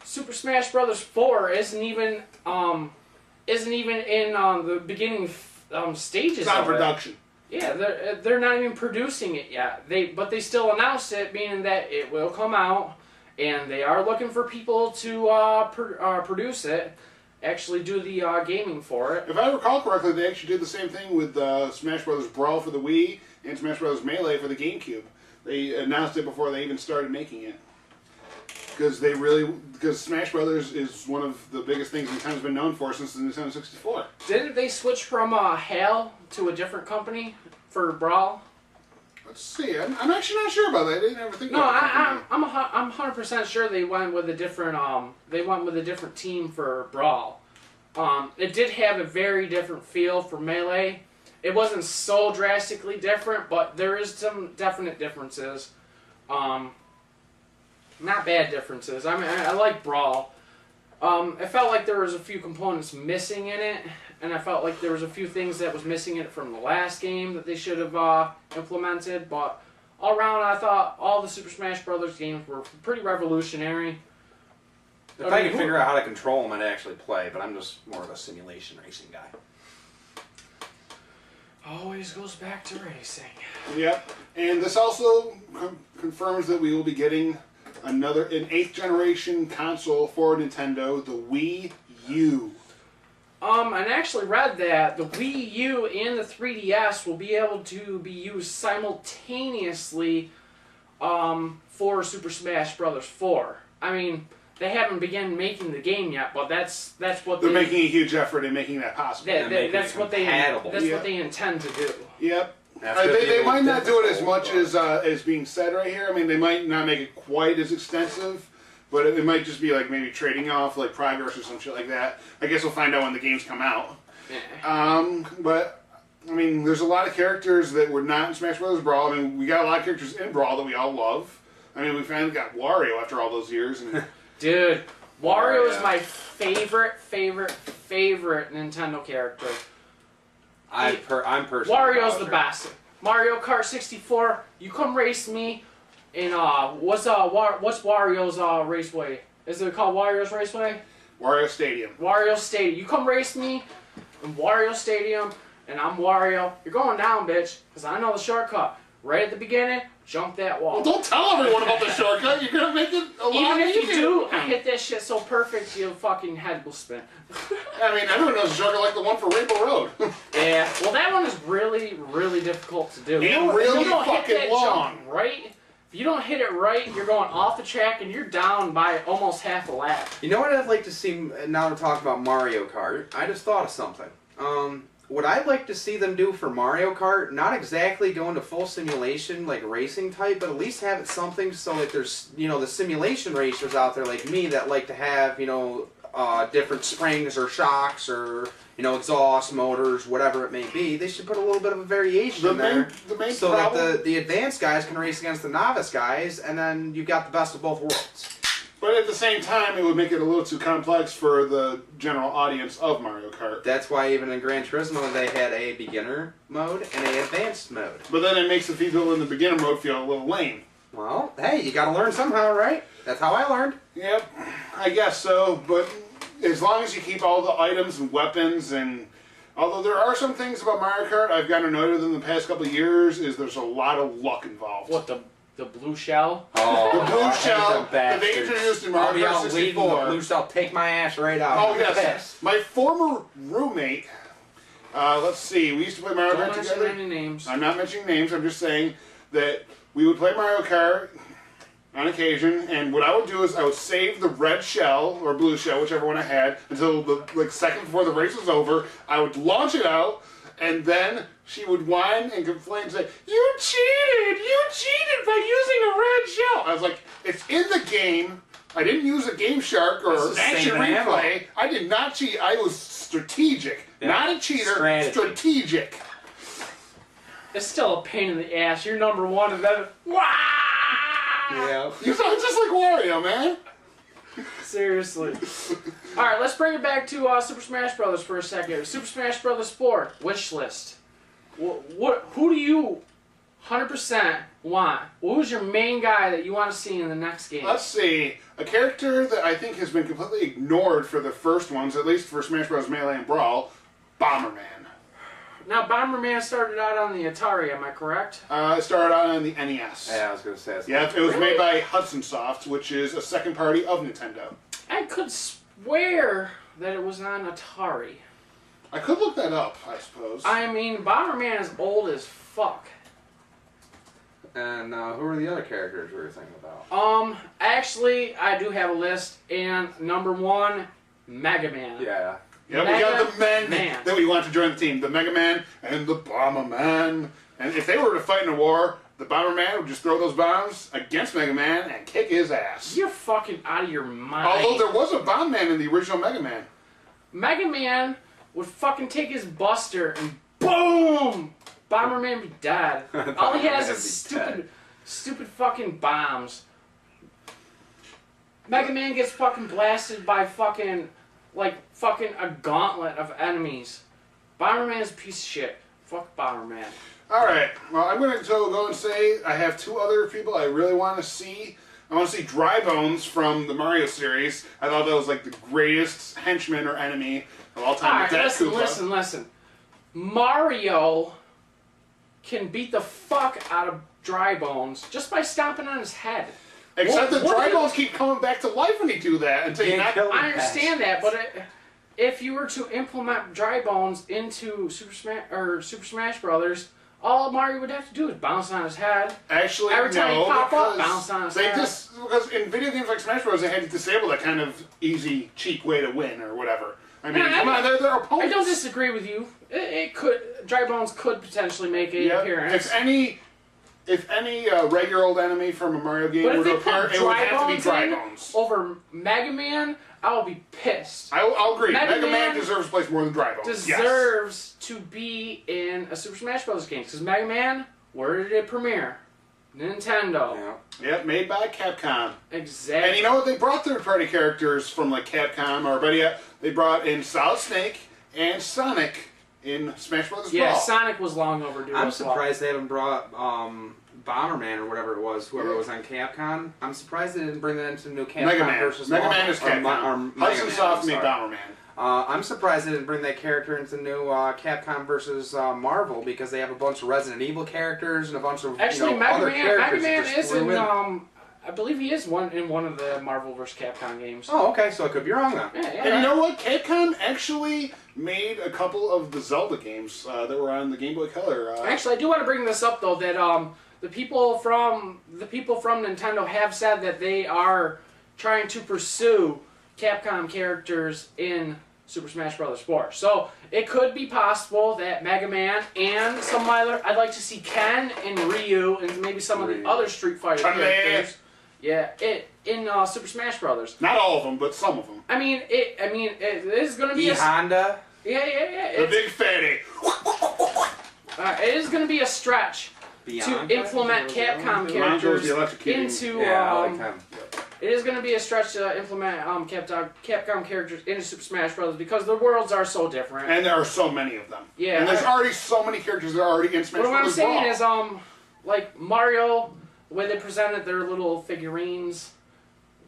Super Smash Bros. 4 isn't even in the beginning stages. It's not production. Yeah, they're not even producing it yet. But they still announced it, meaning that it will come out, and they are looking for people to produce it, actually do the gaming for it. If I recall correctly, they actually did the same thing with Smash Bros. Brawl for the Wii and Smash Bros. Melee for the GameCube. They announced it before they even started making it. Because Smash Brothers is one of the biggest things Nintendo's been known for since the Nintendo 64. Didn't they switch from HAL to a different company for Brawl? Let's see. I'm actually not sure about that. I didn't ever think No, about I'm 100% sure they went with a different team for Brawl. It did have a very different feel for Melee. It wasn't so drastically different, but there is some definite differences. Not bad differences. I mean, I like Brawl. It felt like there was a few components missing in it, and I felt like there was a few things that was missing in it from the last game that they should have implemented. But all around, I thought all the Super Smash Brothers games were pretty revolutionary. If I could figure out how to control them, I'd actually play, but I'm just more of a simulation racing guy. Always goes back to racing. Yep. And this also confirms that we will be getting an 8th generation console for Nintendo, the Wii U. I actually read that the Wii U and the 3DS will be able to be used simultaneously for Super Smash Bros. 4. I mean, they haven't begun making the game yet, but that's what they're making a huge effort in making that possible. That's what they intend to do. Yep. They might not do it as much as being said right here. I mean, they might not make it quite as extensive, but it might just be like maybe trading off like progress or some shit like that. I guess we'll find out when the games come out. Yeah. But I mean, there's a lot of characters that were not in Smash Bros. Brawl. I mean, we got a lot of characters in Brawl that we all love. I mean, we finally got Wario after all those years. And dude, Wario is my favorite Nintendo character. I'm personally Wario's the best. Mario Kart 64. You come race me in what's Wario's raceway? Is it called Wario's Raceway? Wario Stadium. Wario Stadium. You come race me in Wario Stadium, and I'm Wario. You're going down, bitch, because I know the shortcut. Right at the beginning, jump that wall. Well, don't tell everyone about the shortcut. You're gonna make it a lot Even if easier. you do, I hit that shit so perfect, your fucking head will spin. I mean, everyone knows a shortcut like the one for Rainbow Road. Yeah, well, that one is really, really difficult to do. And really you don't fucking hit that long. jump right, if you don't hit it right, you're going off the track and you're down by almost half a lap. You know what I'd like to see, now we're talking about Mario Kart, I just thought of something. What I'd like to see them do for Mario Kart, not exactly go into full simulation, like racing type, but at least have it something so like there's, you know, the simulation racers out there like me that like to have, you know, different springs or shocks or, you know, exhaust motors, whatever it may be. They should put a little bit of a variation in there so that the advanced guys can race against the novice guys, and then you've got the best of both worlds. But at the same time, it would make it a little too complex for the general audience of Mario Kart. That's why even in Gran Turismo they had a beginner mode and an advanced mode. But then it makes the people in the beginner mode feel a little lame. Well, hey, you gotta learn somehow, right? That's how I learned. Yep, I guess so, but as long as you keep all the items and weapons and... Although there are some things about Mario Kart I've gotten annoyed with in the past couple of years, is there's a lot of luck involved. What, the blue shell? Oh, the blue shell that they introduced in Mario Kart 64. The blue shell, take my ass right out. Oh, yes. My former roommate, let's see, we used to play Mario Kart together. Don't mention any names. I'm not mentioning names, I'm just saying that we would play Mario Kart on occasion, and what I would do is I would save the red shell, or blue shell, whichever one I had, until the second before the race was over. I would launch it out, and then she would whine and complain and say, "You cheated by using a red shell." I was like, it's in the game. I didn't use a Game Shark or Action Replay. I did not cheat. I was strategic. Yeah. Not a cheater, strategic. It's still a pain in the ass. You're number one and then... Wah! Yeah. You sound just like Wario, man. Seriously. Alright, let's bring it back to Super Smash Brothers for a second. Super Smash Brothers 4, wish list. Who do you 100% want? Who's your main guy that you want to see in the next game? Let's see. A character that I think has been completely ignored for the first ones, at least for Smash Bros. Melee and Brawl, Bomberman. Now, Bomberman started out on the Atari, am I correct? It started out on the NES. Yeah, I was going to say that. Yeah, it was made by Hudson Soft, which is a second party of Nintendo. I could swear that it was on Atari. I could look that up, I suppose. I mean, Bomberman is old as fuck. And who are the other characters we were thinking about? Actually, I do have a list, and number 1, Mega Man. Yeah. Yeah, we got the men that we want to join the team. The Mega Man and the Bomberman. And if they were to fight in a war, the Bomberman would just throw those bombs against Mega Man and kick his ass. You're fucking out of your mind. Although there was a Bomberman in the original Mega Man. Mega Man would fucking take his buster and boom! Bomberman be dead. All he has is stupid fucking bombs. Mega Man gets fucking blasted by fucking a gauntlet of enemies. Bomberman's a piece of shit. Fuck Bomberman. Alright, well, I'm going to go and say I have 2 other people I really want to see. I want to see Dry Bones from the Mario series. I thought that was like the greatest henchman or enemy of all time. Alright, listen. Mario can beat the fuck out of Dry Bones just by stomping on his head. Except that Dry Bones keep coming back to life when he do that until you knock him. I understand that, but if you were to implement Dry Bones into Super Smash Brothers, all Mario would have to do is bounce on his head. Actually, every time no, he pop up, bounce on his head. Because in video games like Smash Bros, they had to disable that kind of easy, cheap way to win or whatever. I mean, come on, they're opponents. I don't disagree with you. Dry Bones could potentially make an appearance. If any regular old enemy from a Mario game would appear, it would have to be Dry Bones. Over Mega Man, I'll be pissed. I'll agree. Mega Man deserves a place more than Dry Bones. Deserves to be in a Super Smash Bros. Game. Because Mega Man, where did it premiere? Nintendo. Yep, made by Capcom. Exactly. And you know what? They brought third-party characters from like Capcom, or better yet, they brought in Solid Snake and Sonic in Smash Bros. Yeah, Brawl. Sonic was long overdue. I'm surprised they haven't brought Bomberman or whatever it was, whoever was on Capcom. I'm surprised they didn't bring that into the new Capcom versus Mega Man is Capcom. Hudson Soft made Bomberman. I'm surprised they didn't bring that character into the new Capcom versus Marvel, because they have a bunch of Resident Evil characters and a bunch of other characters. Mega Man is in. I believe he is in one of the Marvel vs. Capcom games. Oh, okay, so I could be wrong then. Yeah. And you know what? Capcom actually made a couple of the Zelda games that were on the Game Boy Color. Actually, I do want to bring this up though, that the people from Nintendo have said that they are trying to pursue Capcom characters in Super Smash Bros. 4. So it could be possible that Mega Man and some other, I'd like to see Ken and Ryu and maybe some of the other Street Fighter characters. Yeah, in Super Smash Brothers. Not all of them, but some of them. It is going to be Honda. Yeah. The big fatty. It is going to be a stretch to implement Capcom characters into. I like him. It is going to be a stretch to implement Capcom characters into Super Smash Bros. Because the worlds are so different. And there are so many of them. Yeah. And there's already so many characters that are already in Smash Bros. What I'm saying is, like Mario, the way they presented their little figurines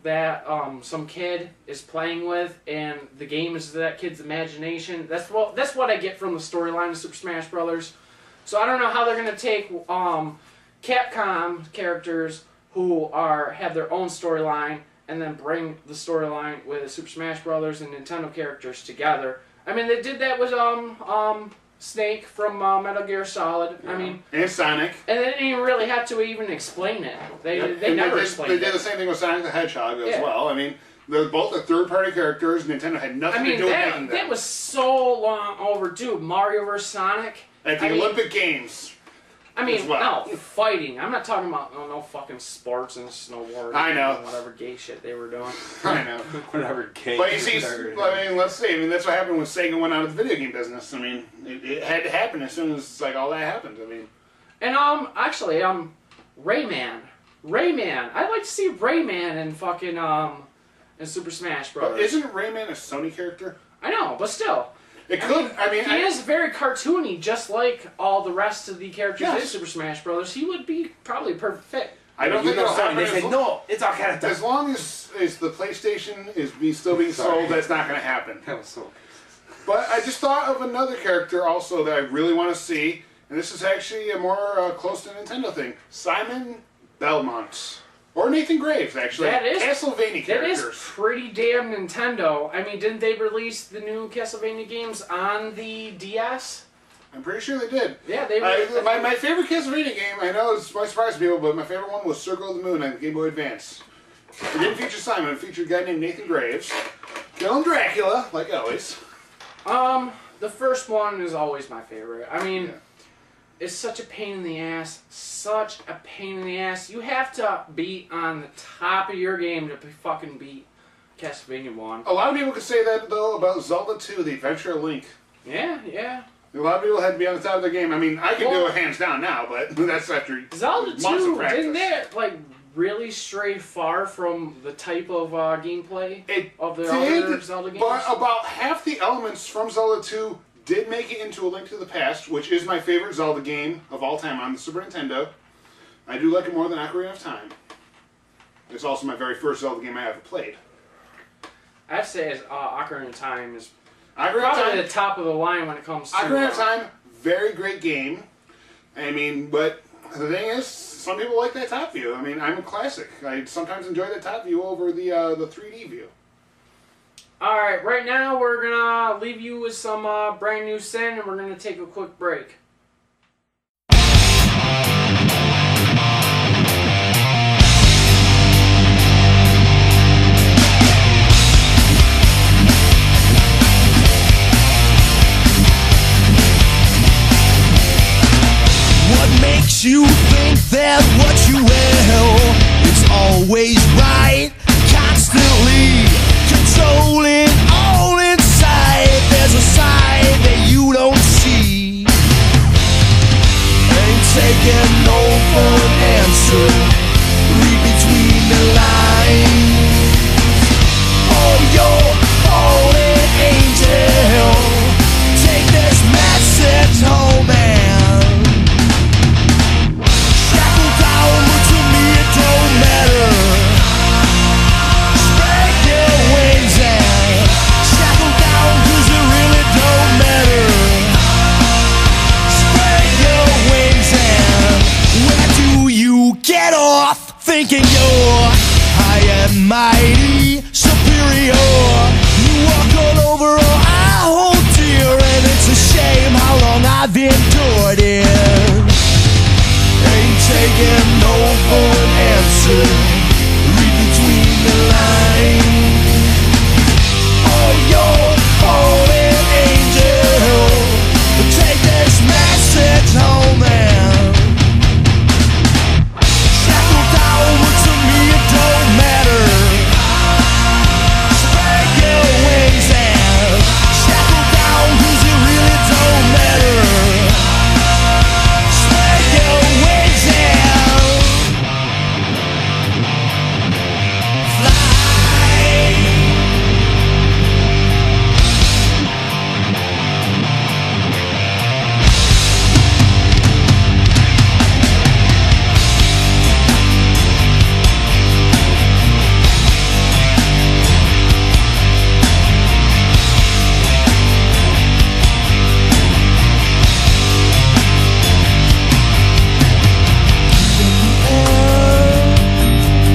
that some kid is playing with, and the game is that kid's imagination. That's what I get from the storyline of Super Smash Bros. So I don't know how they're going to take Capcom characters who have their own storyline and then bring the storyline with Super Smash Brothers and Nintendo characters together. I mean, they did that with Snake from Metal Gear Solid. Yeah. I mean, and Sonic. And they didn't even really have to even explain it. They never explained it. They did the same thing with Sonic the Hedgehog as well. I mean, they're both third-party characters. Nintendo had nothing to do with making them. That was so long overdue. Mario vs. Sonic. At the Olympic Games. I mean, no, fighting. I'm not talking about no fucking sports and snowboarding. I know. And whatever gay shit they were doing. I know. Whatever gay. But you see, let's see. I mean, that's what happened when Sega went out of the video game business. I mean, it had to happen as soon as all that happened. I mean. And actually, Rayman. I'd like to see Rayman in fucking in Super Smash Bros. But isn't Rayman a Sony character? I know, but still. It could. I mean, he is very cartoony, just like all the rest of the characters in Super Smash Bros. He would be probably a perfect fit. I don't think it'll happen. They say no, it's our character. As long as the PlayStation is still being sold, that's not going to happen. That was so. But I just thought of another character also that I really want to see, and this is actually a more close to Nintendo thing: Simon Belmont. Or Nathan Graves, actually. That is Castlevania characters. That is pretty damn Nintendo. I mean, didn't they release the new Castlevania games on the DS? I'm pretty sure they did. Yeah, they were. My favorite Castlevania game, I know it's might surprise people, but my favorite one was Circle of the Moon on Game Boy Advance. It didn't feature Simon, it featured a guy named Nathan Graves. Killing Dracula, like always. The first one is always my favorite. I mean, Yeah. it's such a pain in the ass. Such a pain in the ass. You have to be on the top of your game to fucking beat Castlevania 1. A lot of people could say that, though, about Zelda 2, The Adventure of Link. Yeah, yeah. A lot of people had to be on the top of their game. I mean, I can do it hands down now, but that's after Zelda months of 2, practice. didn't that, like, really stray far from the type of gameplay of the other Zelda games? But about half the elements from Zelda 2 did make it into A Link to the Past, which is my favorite Zelda game of all time on the Super Nintendo. I do like it more than Ocarina of Time. It's also my very first Zelda game I ever played. I'd say Ocarina of Time is Ocarina of probably Time, the top of the line when it comes to... Ocarina of Time, very great game. I mean, but the thing is, some people like that top view. I mean, I'm a classic. I sometimes enjoy that top view over the 3D view. Alright, right now we're gonna leave you with some brand new sin, and we're gonna take a quick break. What makes you think that what you will is always right? Constantly controlling all inside. There's a side that you don't see. Ain't taking no for an answer. Read between the lines. Oh, you're fallen angel. Take this message home and shackle down, but to me it don't matter. Spread your wings and shackle down, 'cause it really don't matter. Spread your wings and where do you get off thinking you're high and mighty, superior? You walk all over, oh I hold dear, and it's a shame how long I've endured it. Ain't taking no for an answer. Read between the lines. Oh, you're fallen angel. But take this message home and shackle down, but to me it don't matter. Spread your wings and shackle down, 'cause it really don't matter. Spread your wings and fly.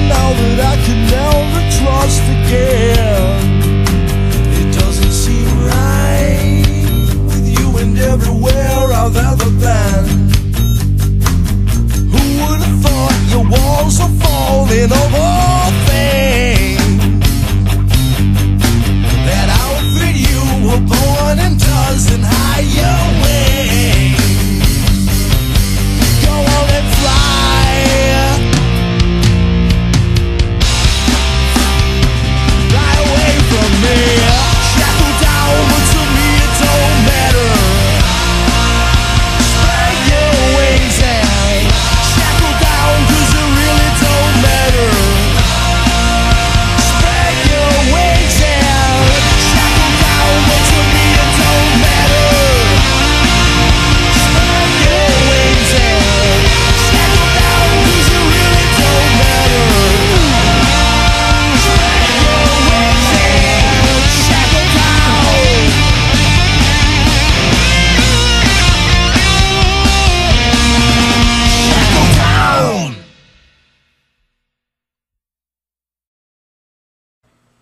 Now that I can never trust again, it doesn't seem right with you and everywhere I've ever been. Who would have thought your walls are falling of all things? That outfit you were born in doesn't hide your wings. Go on and fly. Fly away from me. Shackle down, but to me it don't matter. Spread your wings and shackle down, 'cause it really don't matter. Spread your wings and shackle down, but to me it don't matter. Spread your wings and shackle down, 'cause it really don't matter. Spread your wings and shackle down. Shackle down.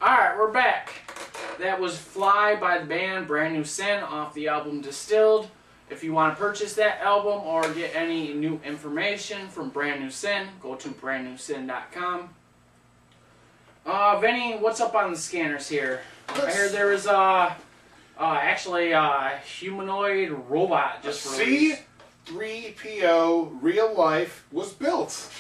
Alright, we're back. That was Fly by the band Brand New Sin off the album Distilled. If you want to purchase that album or get any new information from Brand New Sin, go to brandnewsin.com. Vinny, what's up on the scanners here? I heard there was actually a humanoid robot just released. C-3PO real life was built.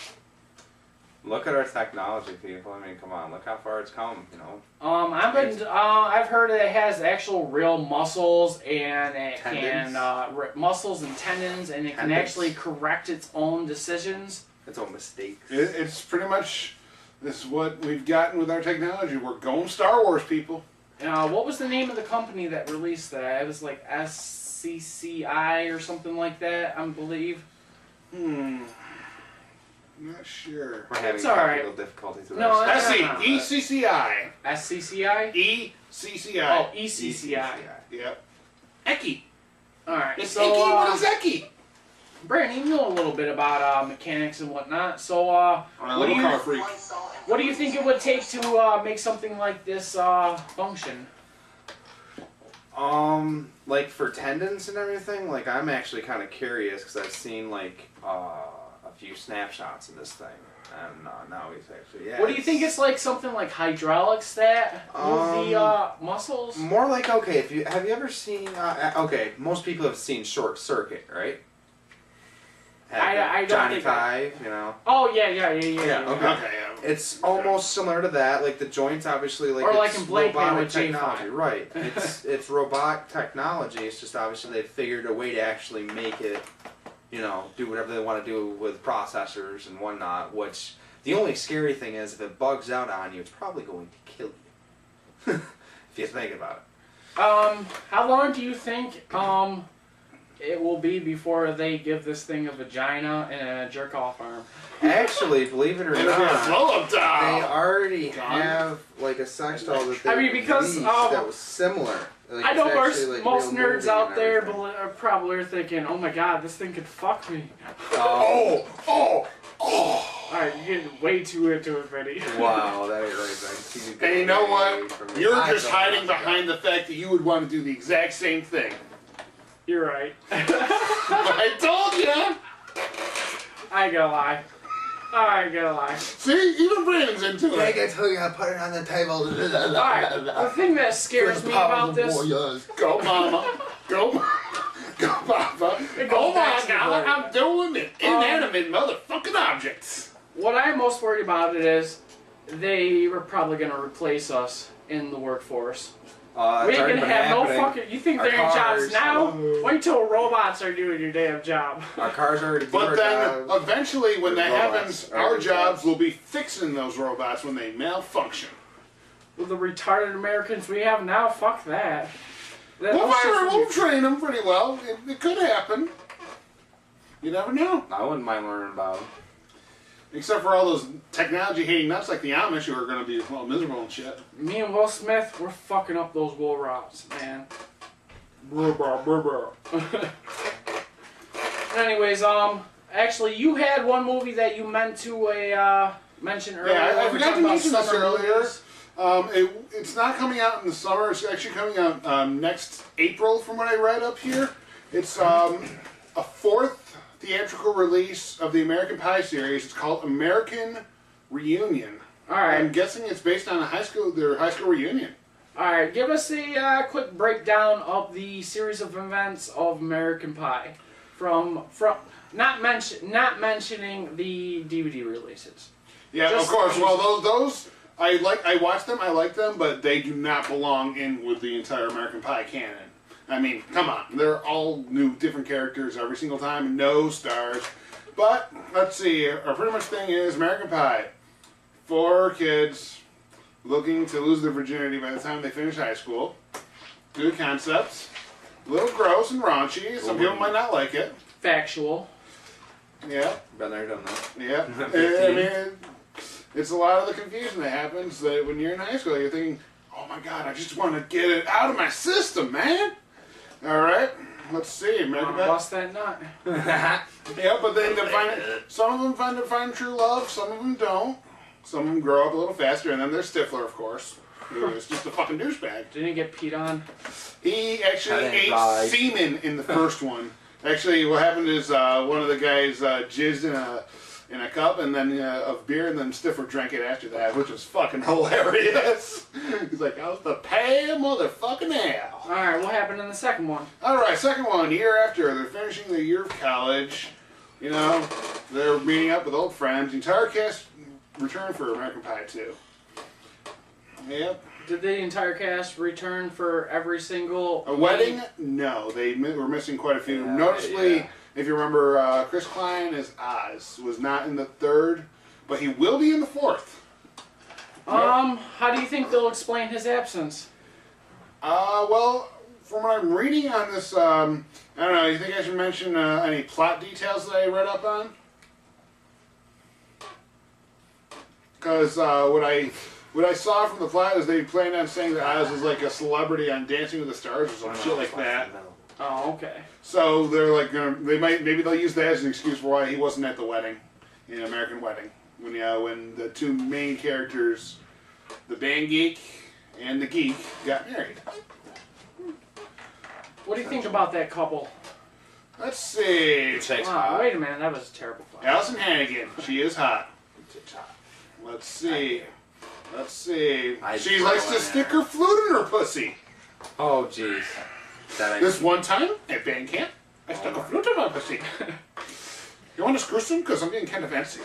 Look at our technology, people. I mean, come on. Look how far it's come, you know. I've heard that it has actual real muscles and it Tendons. can muscles and tendons, and it can actually correct its own decisions. Its own mistakes. It's pretty much this is what we've gotten with our technology. We're going Star Wars, people. What was the name of the company that released that? It was like SCCI or something like that, I believe. I'm not sure. We're having It's all right. technical difficulties with No, our that's- stuff. ECCI. SCCI? ECCI. Oh, ECCI. Yep. Eki. Alright, It's so, Icky. What is Icky? Brandon, you know a little bit about mechanics and whatnot, so What do car freak. what do you think it would take to make something like this function? Like for tendons and everything, like I'm actually kind of curious because I've seen like a few snapshots of this thing, and now he's actually What do you think it's like something like hydraulics that move the muscles? More like, okay, have you ever seen? Okay, most people have seen Short Circuit, right? I don't Johnny think Five, you know. Oh yeah. Okay. Okay. It's almost similar to that. Like the joints, obviously, like Or it's like in Blade Man robotic with J5. technology, right? It's robotic technology. It's just obviously they figured a way to actually make it, you know, do whatever they want to do with processors and whatnot. Which the only scary thing is if it bugs out on you, it's probably going to kill you. If you think about it. How long do you think it will be before they give this thing a vagina and a jerk off arm? Actually, believe it or It'll be a not, blow-up they doll. already have like a sex doll that they I mean, because, released that was similar. Like, I know it's actually, like, most real nerds moving out and there everything. are probably thinking, oh my god, this thing could fuck me. Oh. Alright, you're getting way too into it, Vinny. Wow, that ain't right. And you know what? You're just hiding behind the fact that you would want to do the exact same thing. You're right. I told you. I ain't gonna lie. I ain't gonna lie. See, even Brandon's into it. I tell you, I put it on the table. Alright, the thing that scares me about this... Go, mama. Go, mama. Go, papa. It Oh goes back my to God, the- I'm doing it. Inanimate motherfucking objects. What I'm most worried about it is they are probably gonna replace us in the workforce. We ain't gonna have no fucking... You think Our there ain't cars- jobs now? Wait till robots are doing your damn job. Our cars are already But then, eventually, when that robots happens, are our robots. jobs will be fixing those robots when they malfunction. With the retarded Americans we have now, fuck that. We'll train them pretty well. It could happen. You never know. I wouldn't mind learning about them. Except for all those technology-hating nuts like the Amish who are going to be well, miserable and shit. Me and Will Smith, we're fucking up those wool rots, man. Anyways, actually, you had one movie that you meant to mention earlier. Yeah, I We forgot were to talking about mention this summer earlier. movies. It's not coming out in the summer. It's actually coming out next April, from what I read up here. It's a fourth theatrical release of the American Pie series. It's called American Reunion. All right. I'm guessing it's based on their high school reunion. All right, give us a quick breakdown of the series of events of American Pie, from not mentioning the DVD releases. Yeah, Just- of course. Well, those I watched them. I like them, but they do not belong in with the entire American Pie canon. I mean, come on. They're all new, different characters every single time, no stars. But, let's see, our pretty much thing is American Pie. 4 kids looking to lose their virginity by the time they finish high school. Good concepts. A little gross and raunchy. Some people might not like it. Factual. Yeah, Been there, done that. yeah. 15. I mean, it's a lot of the confusion that happens that when you're in high school, you're thinking, oh my God, I just want to get it out of my system, man. All right, let's see. American Pie. Bust that nut. Yeah, but then some of them find true love, some of them don't. Some of them grow up a little faster, and then there's Stifler, of course. He was just a fucking douchebag. Didn't he get peed on? He actually ate right. semen in the first one. Actually, what happened is one of the guys jizzed in a cup and then of beer, and then Stiffer drank it after that, which was fucking hilarious. He's like, I was the pay motherfucking hell. Alright, what happened in the second one? Alright, second one, year after, they're finishing their year of college. You know, they're meeting up with old friends. The entire cast returned for American Pie 2. Yep. Did the entire cast return for every single... A wedding? No, they were missing quite a few. Noticeably, if you remember, Chris Klein as Oz was not in the third, but he will be in the fourth. How do you think they'll explain his absence? Well, from what I'm reading on this, I don't know, you think I should mention any plot details that I read up on? Because what I saw from the plot is they planned on saying that Oz was like a celebrity on Dancing with the Stars or some shit like that. Oh, okay. So they're like maybe they'll use that as an excuse for why he wasn't at the wedding, American Wedding, when the two main characters, the band geek and the geek, got married. What do you think about that couple? Let's see. Wow, wait a minute, that was a terrible plot. Allison Hannigan, she is hot. Let's see. Let's see. She likes to stick her flute in her pussy. Oh, jeez. This one time at band camp, I stuck a flute in my pussy. You want to screw some? Because I'm getting kind of fancy.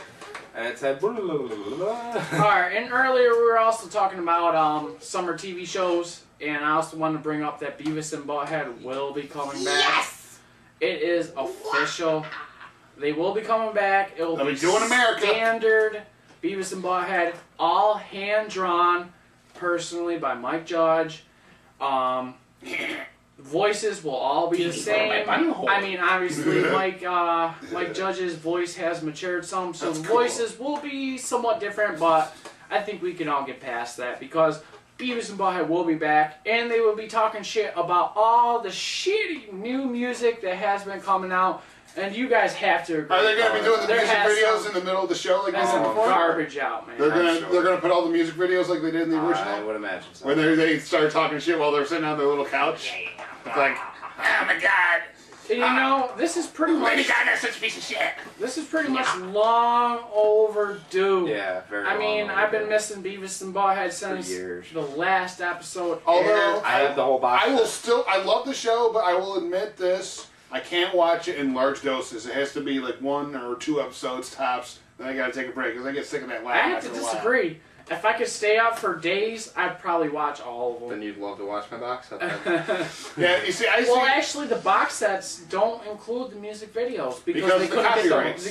And it said... Alright, and earlier we were also talking about summer TV shows, and I also wanted to bring up that Beavis and Butthead will be coming back. Yes! It is official. They will be coming back. It will be doing America. Standard Beavis and Butthead, all hand-drawn, personally, by Mike Judge. Voices will all be the same. I mean, obviously, Mike Judge's voice has matured some, so the voices will be somewhat different, but I think we can all get past that, because Beavis and Butthead will be back, and they will be talking shit about all the shitty new music that has been coming out, and you guys have to agree. Are they going to be doing the music videos in the middle of the show like that's they did before? Garbage out, man. They're gonna put all the music videos like they did in the original? I would imagine so. When they started talking shit while they're sitting on their little couch. It's like, oh my god. And you know, this is pretty much... Lady Gaga's such a piece of shit. This is pretty much long overdue. Yeah, very I mean, long I've been overdue. missing Beavis and Butthead since the last episode. Although I have the whole box. I love the show, but I will admit this. I can't watch it in large doses. It has to be like 1 or 2 episodes tops. Then I gotta take a break because I get sick of that laugh. I have to disagree. If I could stay up for days, I'd probably watch all of them. Then you'd love to watch my box set. Yeah, you see, actually, the box sets don't include the music videos because they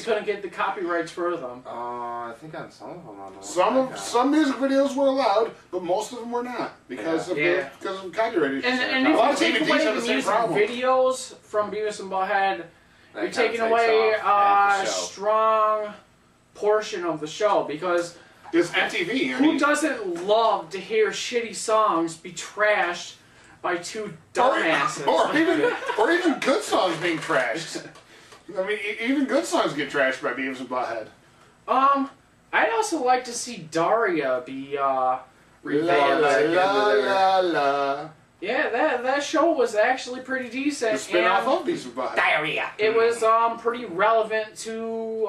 couldn't get the copyrights for them. I think on some of them. Some music videos were allowed, but most of them were not because of copyright issues. And if you take away the music videos from Beavis and Butthead, you're taking away a strong portion of the show, because it's MTV. Who doesn't love to hear shitty songs be trashed by two dumbasses? Or even good songs being trashed. I mean, even good songs get trashed by Beavis and Butthead. I'd also like to see Daria be revamped. La la la. Yeah, that show was actually pretty decent. The spin-off of Beavis and Butthead. Diarrhea. It was pretty relevant to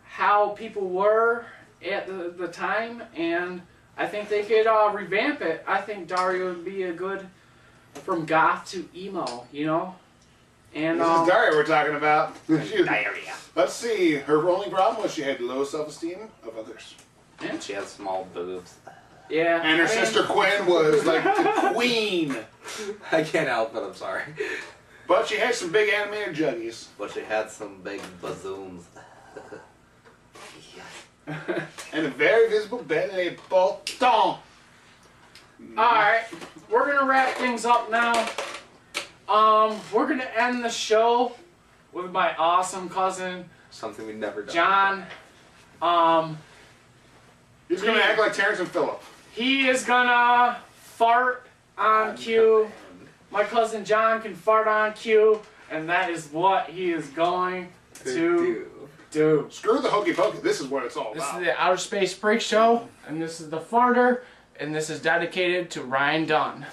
how people were at the time, and I think they could revamp it. I think Daria would be a good from goth to emo, you know. And this is Daria we're talking about. Diarrhea. Let's see. Her only problem was she had low self-esteem of others. And she had small boobs. Yeah. And her sister Quinn was like the queen. I can't help it, I'm sorry. But she had some big animated juggies. But she had some big bazooms. And a very visible belly button. Alright, we're gonna wrap things up now. We're gonna end the show with my awesome cousin, something we've never done. John. He's gonna act like Terrence and Phillip. He is gonna fart on cue. My cousin John can fart on cue, and that is what he is going to do. Screw the hokey pokey. This is what it's all about. This is the Outer Space Freak Show, and this is the farter, and this is dedicated to Ryan Dunn.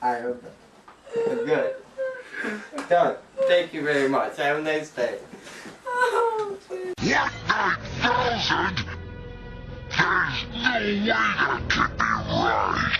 I'm good. Done. Thank you very much. Have a nice day. 1,000? There's no way that can be right.